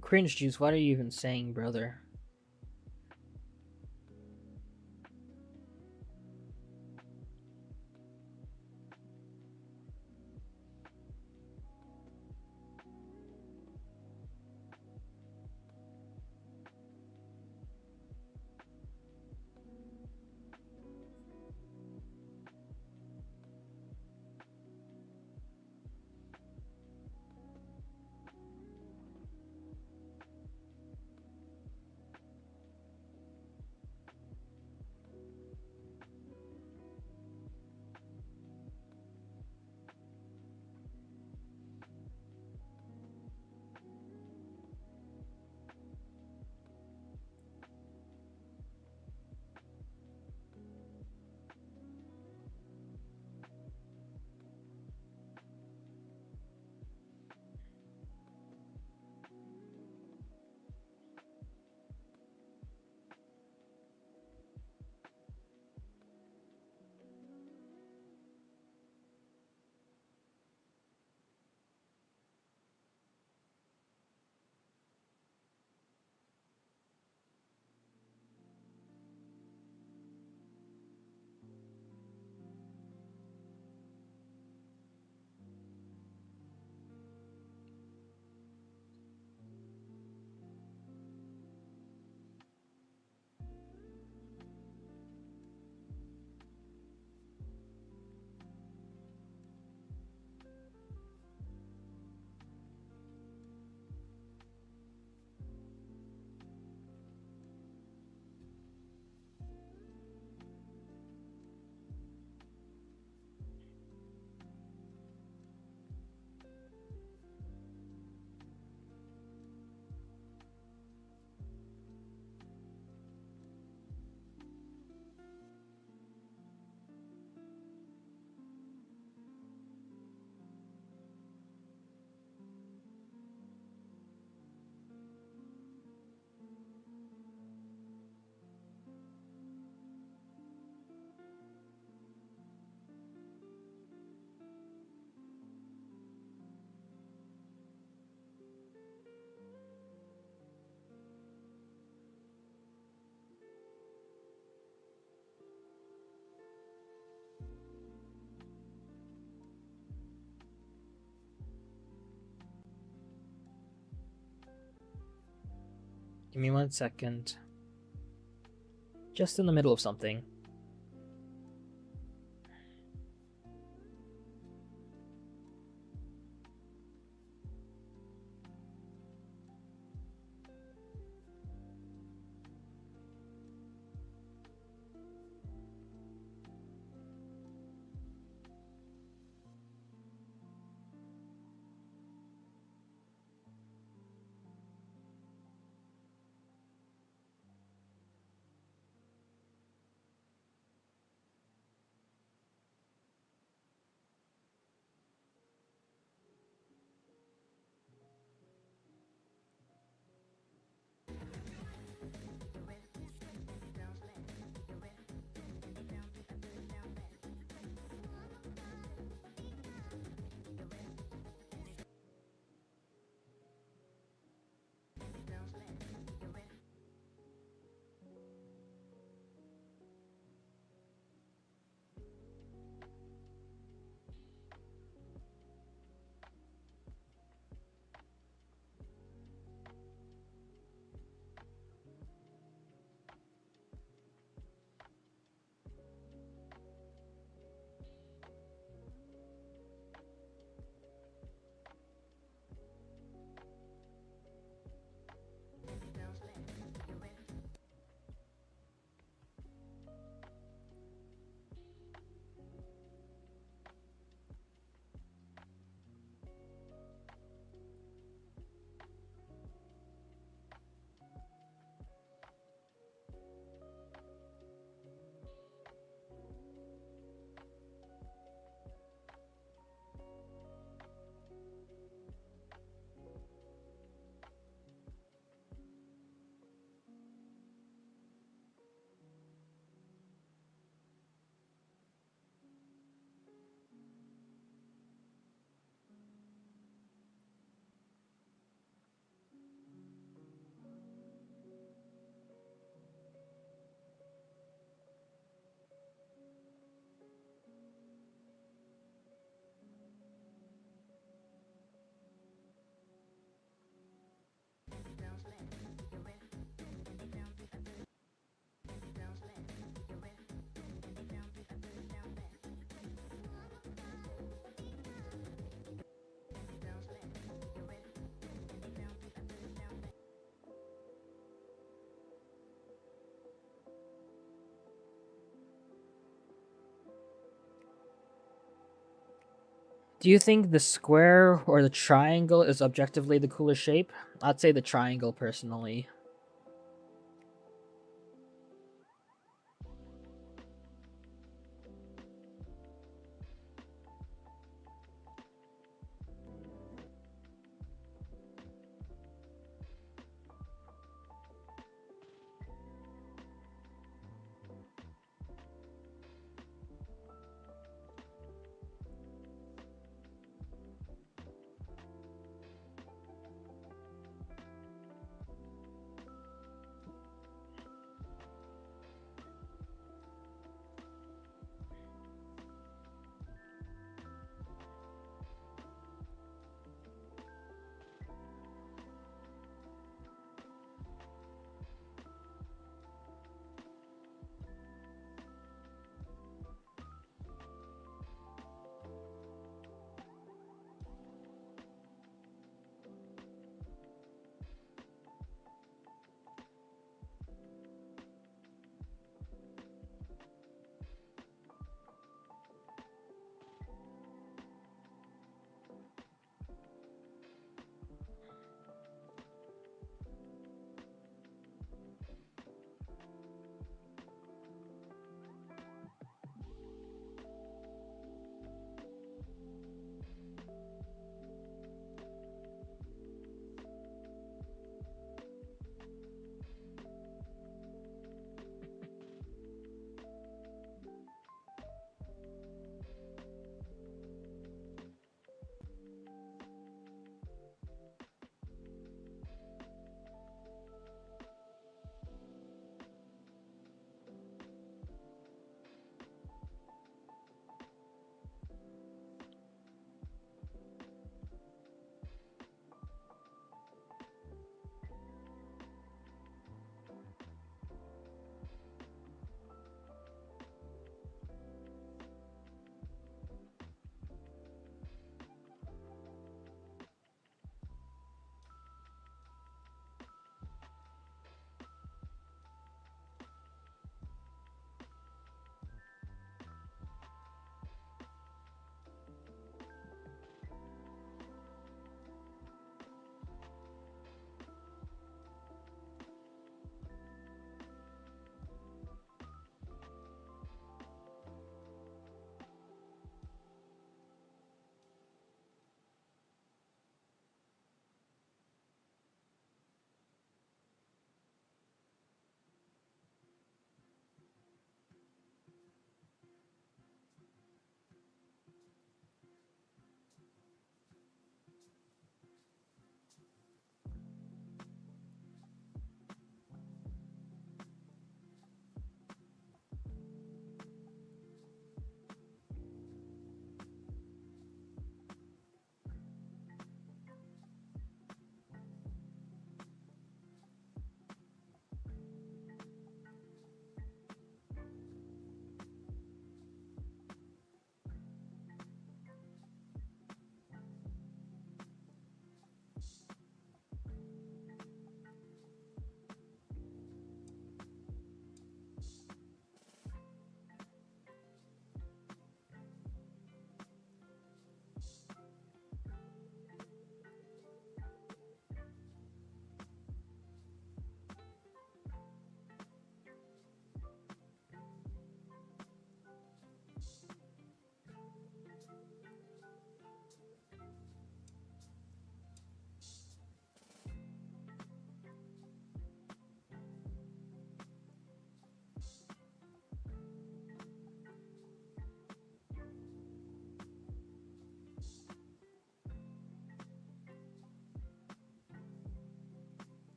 Speaker 1: Cringe juice, what are you even saying, brother? Give me 1 second. Just in the middle of something. Do you think the square or the triangle is objectively the cooler shape? I'd say the triangle personally.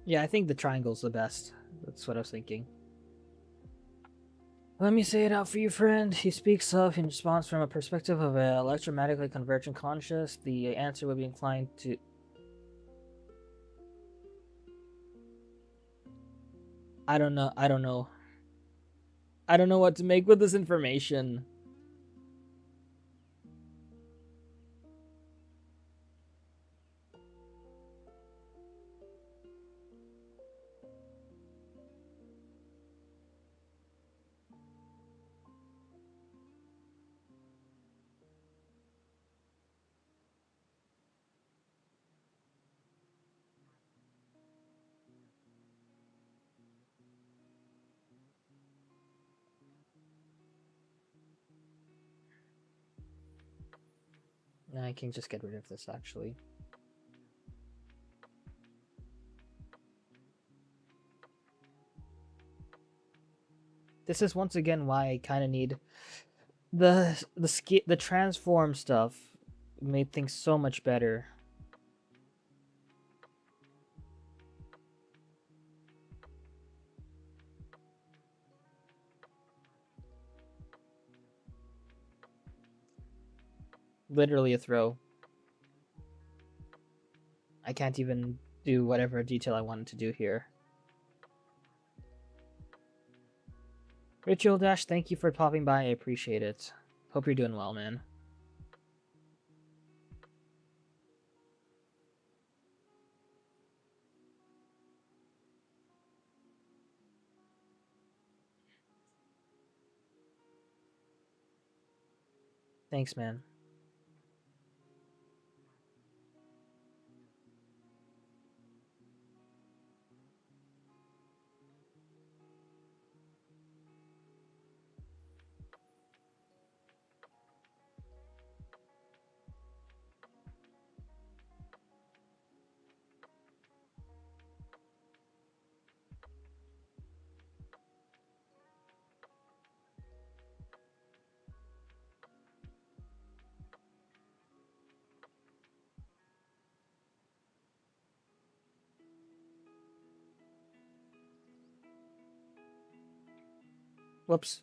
Speaker 1: Yeah, I think the triangle's the best. That's what I was thinking. Let me say it out for you, friend. He speaks of in response from a perspective of an electromagnetically convergent conscious. The answer would be inclined to. I don't know. I don't know. I don't know what to make with this information. I can just get rid of this actually. This is once again why I kind of need the transform stuff. Made things so much better. Literally a throw. I can't even do whatever detail I wanted to do here. Ritual Dash, thank you for popping by. I appreciate it. Hope you're doing well, man. Thanks, man. Whoops.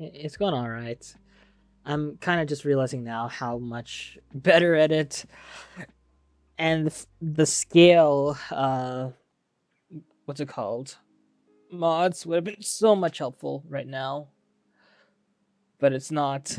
Speaker 1: It's going all right. I'm kind of just realizing now how much better at it, and the scale. What's it called? Mods would have been so much helpful right now, but it's not.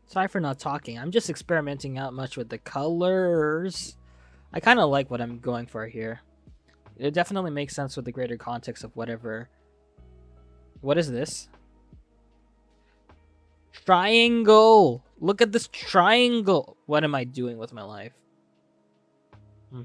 Speaker 1: Sorry for not talking. I'm just experimenting out much with the colors. I kind of like what I'm going for here. It definitely makes sense with the greater context of whatever. What is this? Triangle! Look at this triangle! What am I doing with my life? Hmm.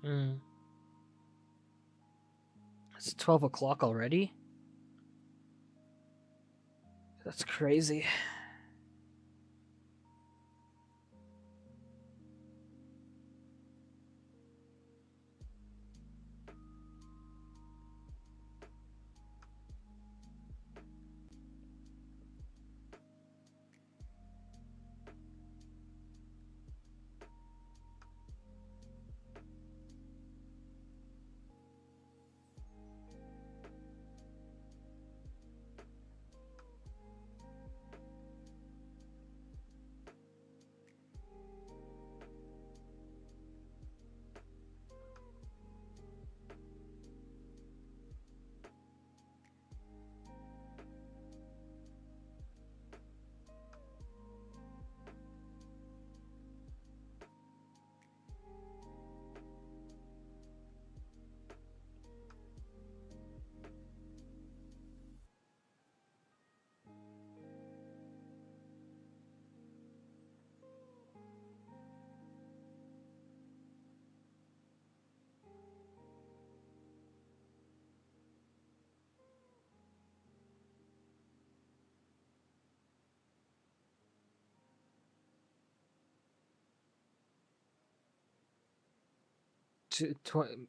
Speaker 1: Hmm. It's 12 o'clock already? That's crazy.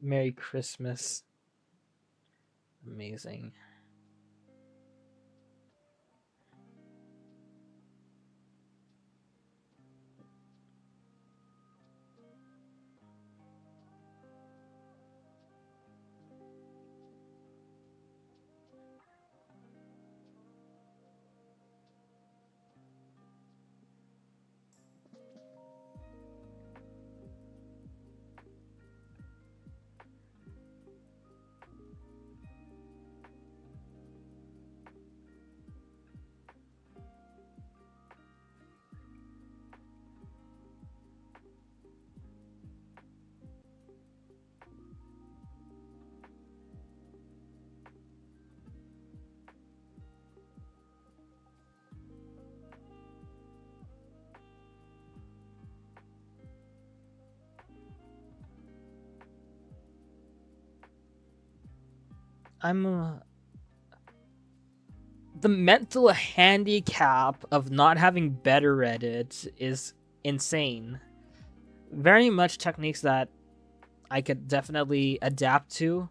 Speaker 1: Merry Christmas. Amazing. I'm the mental handicap of not having better Reddit is insane. Very much techniques that I could definitely adapt to,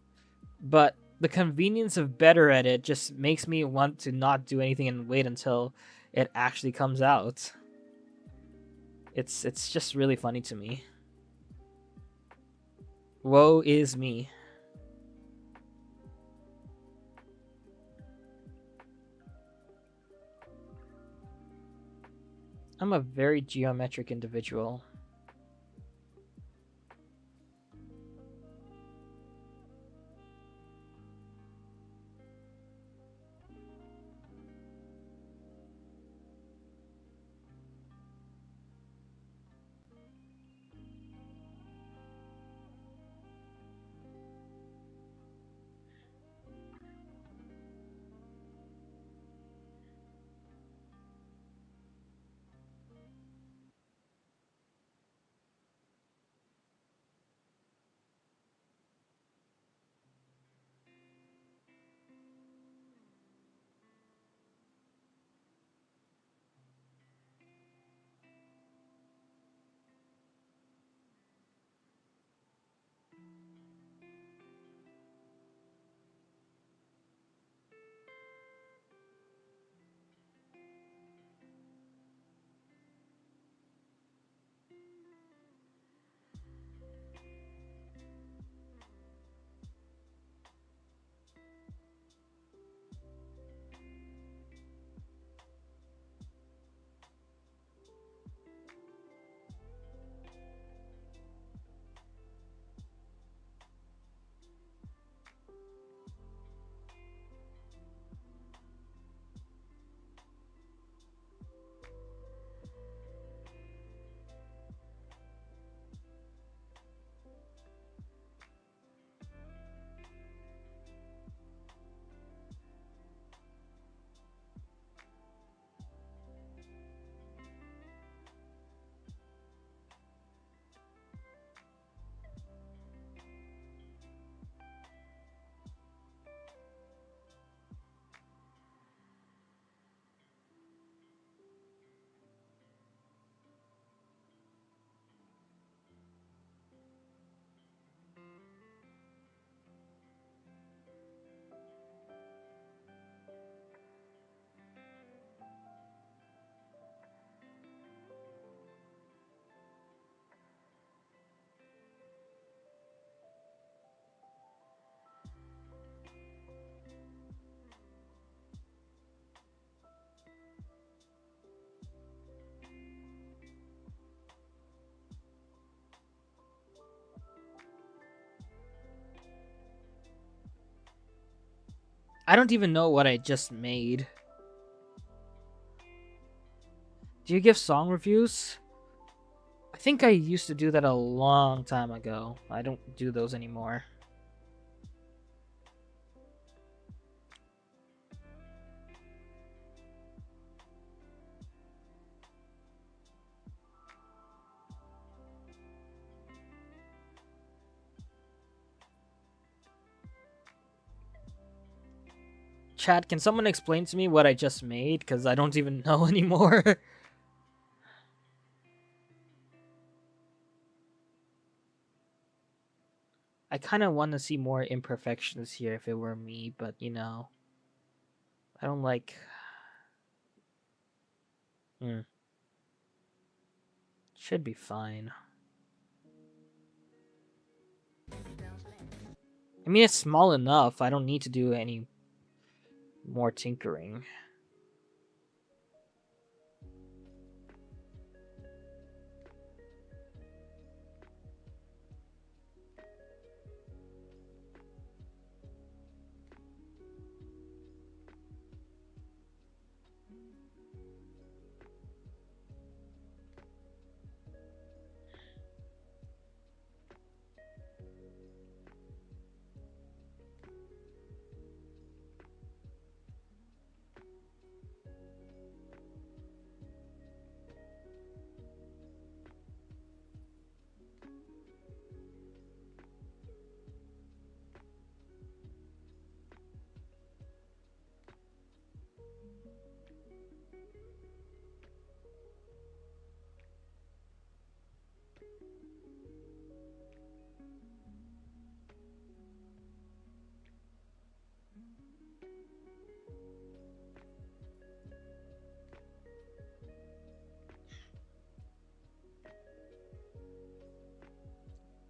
Speaker 1: but the convenience of better Reddit just makes me want to not do anything and wait until it actually comes out. It's just really funny to me. Woe is me. I'm a very geometric individual. I don't even know what I just made. Do you give song reviews? I think I used to do that a long time ago. I don't do those anymore. Chat, can someone explain to me what I just made? Because I don't even know anymore. I kind of want to see more imperfections here if it were me, but you know, I don't like. Hmm. Should be fine. I mean, it's small enough. I don't need to do any more tinkering.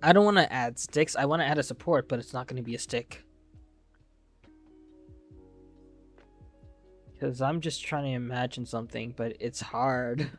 Speaker 1: I don't want to add sticks. I want to add a support, but it's not going to be a stick. Because I'm just trying to imagine something, but it's hard.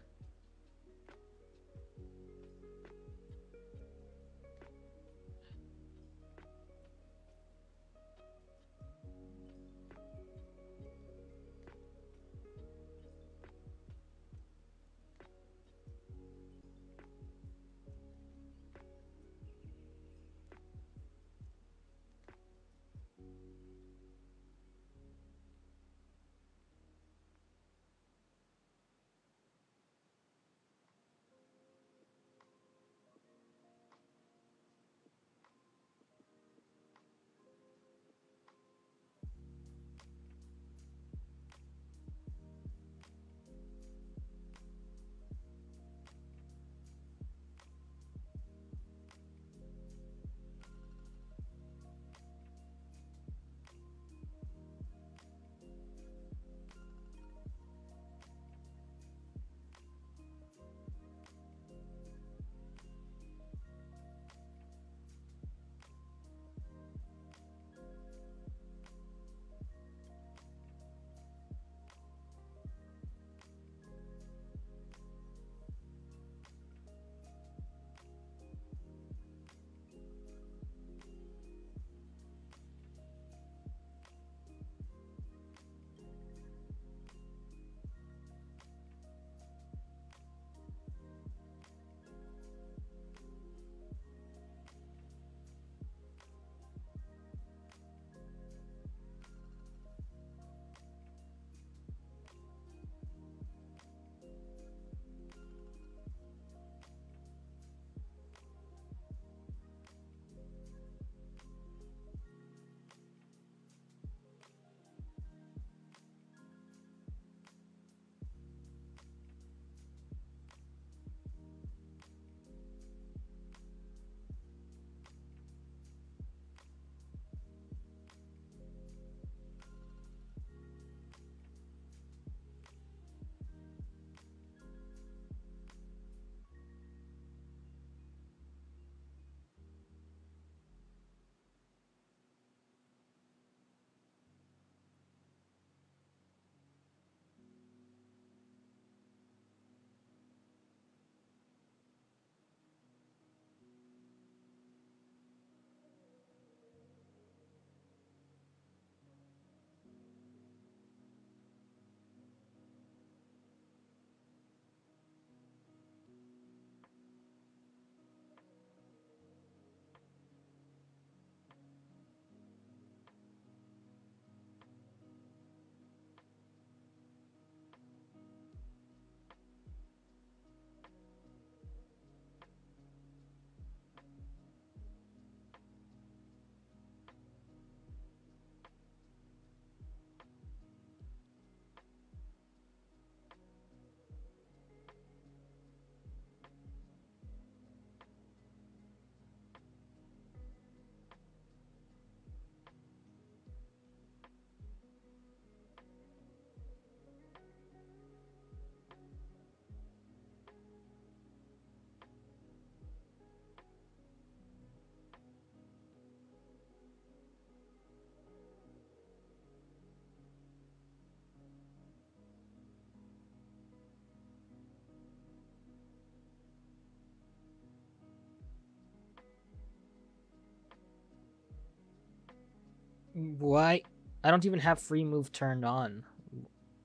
Speaker 1: Why? I don't even have free move turned on.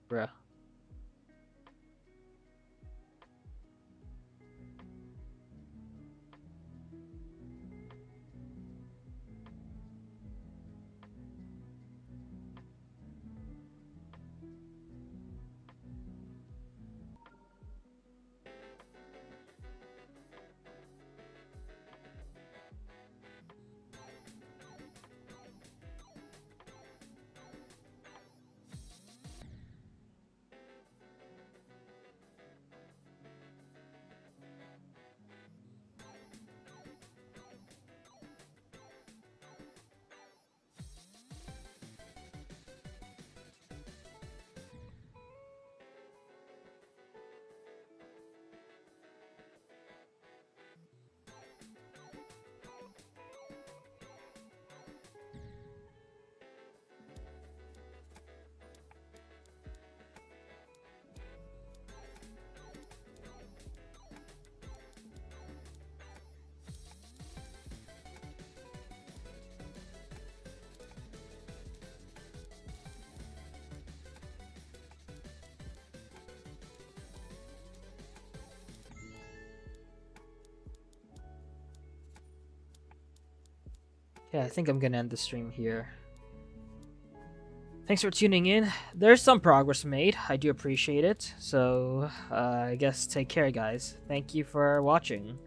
Speaker 1: Bruh. Yeah, I think I'm gonna end the stream here. Thanks for tuning in. There's some progress made. I do appreciate it. So, I guess take care, guys. Thank you for watching.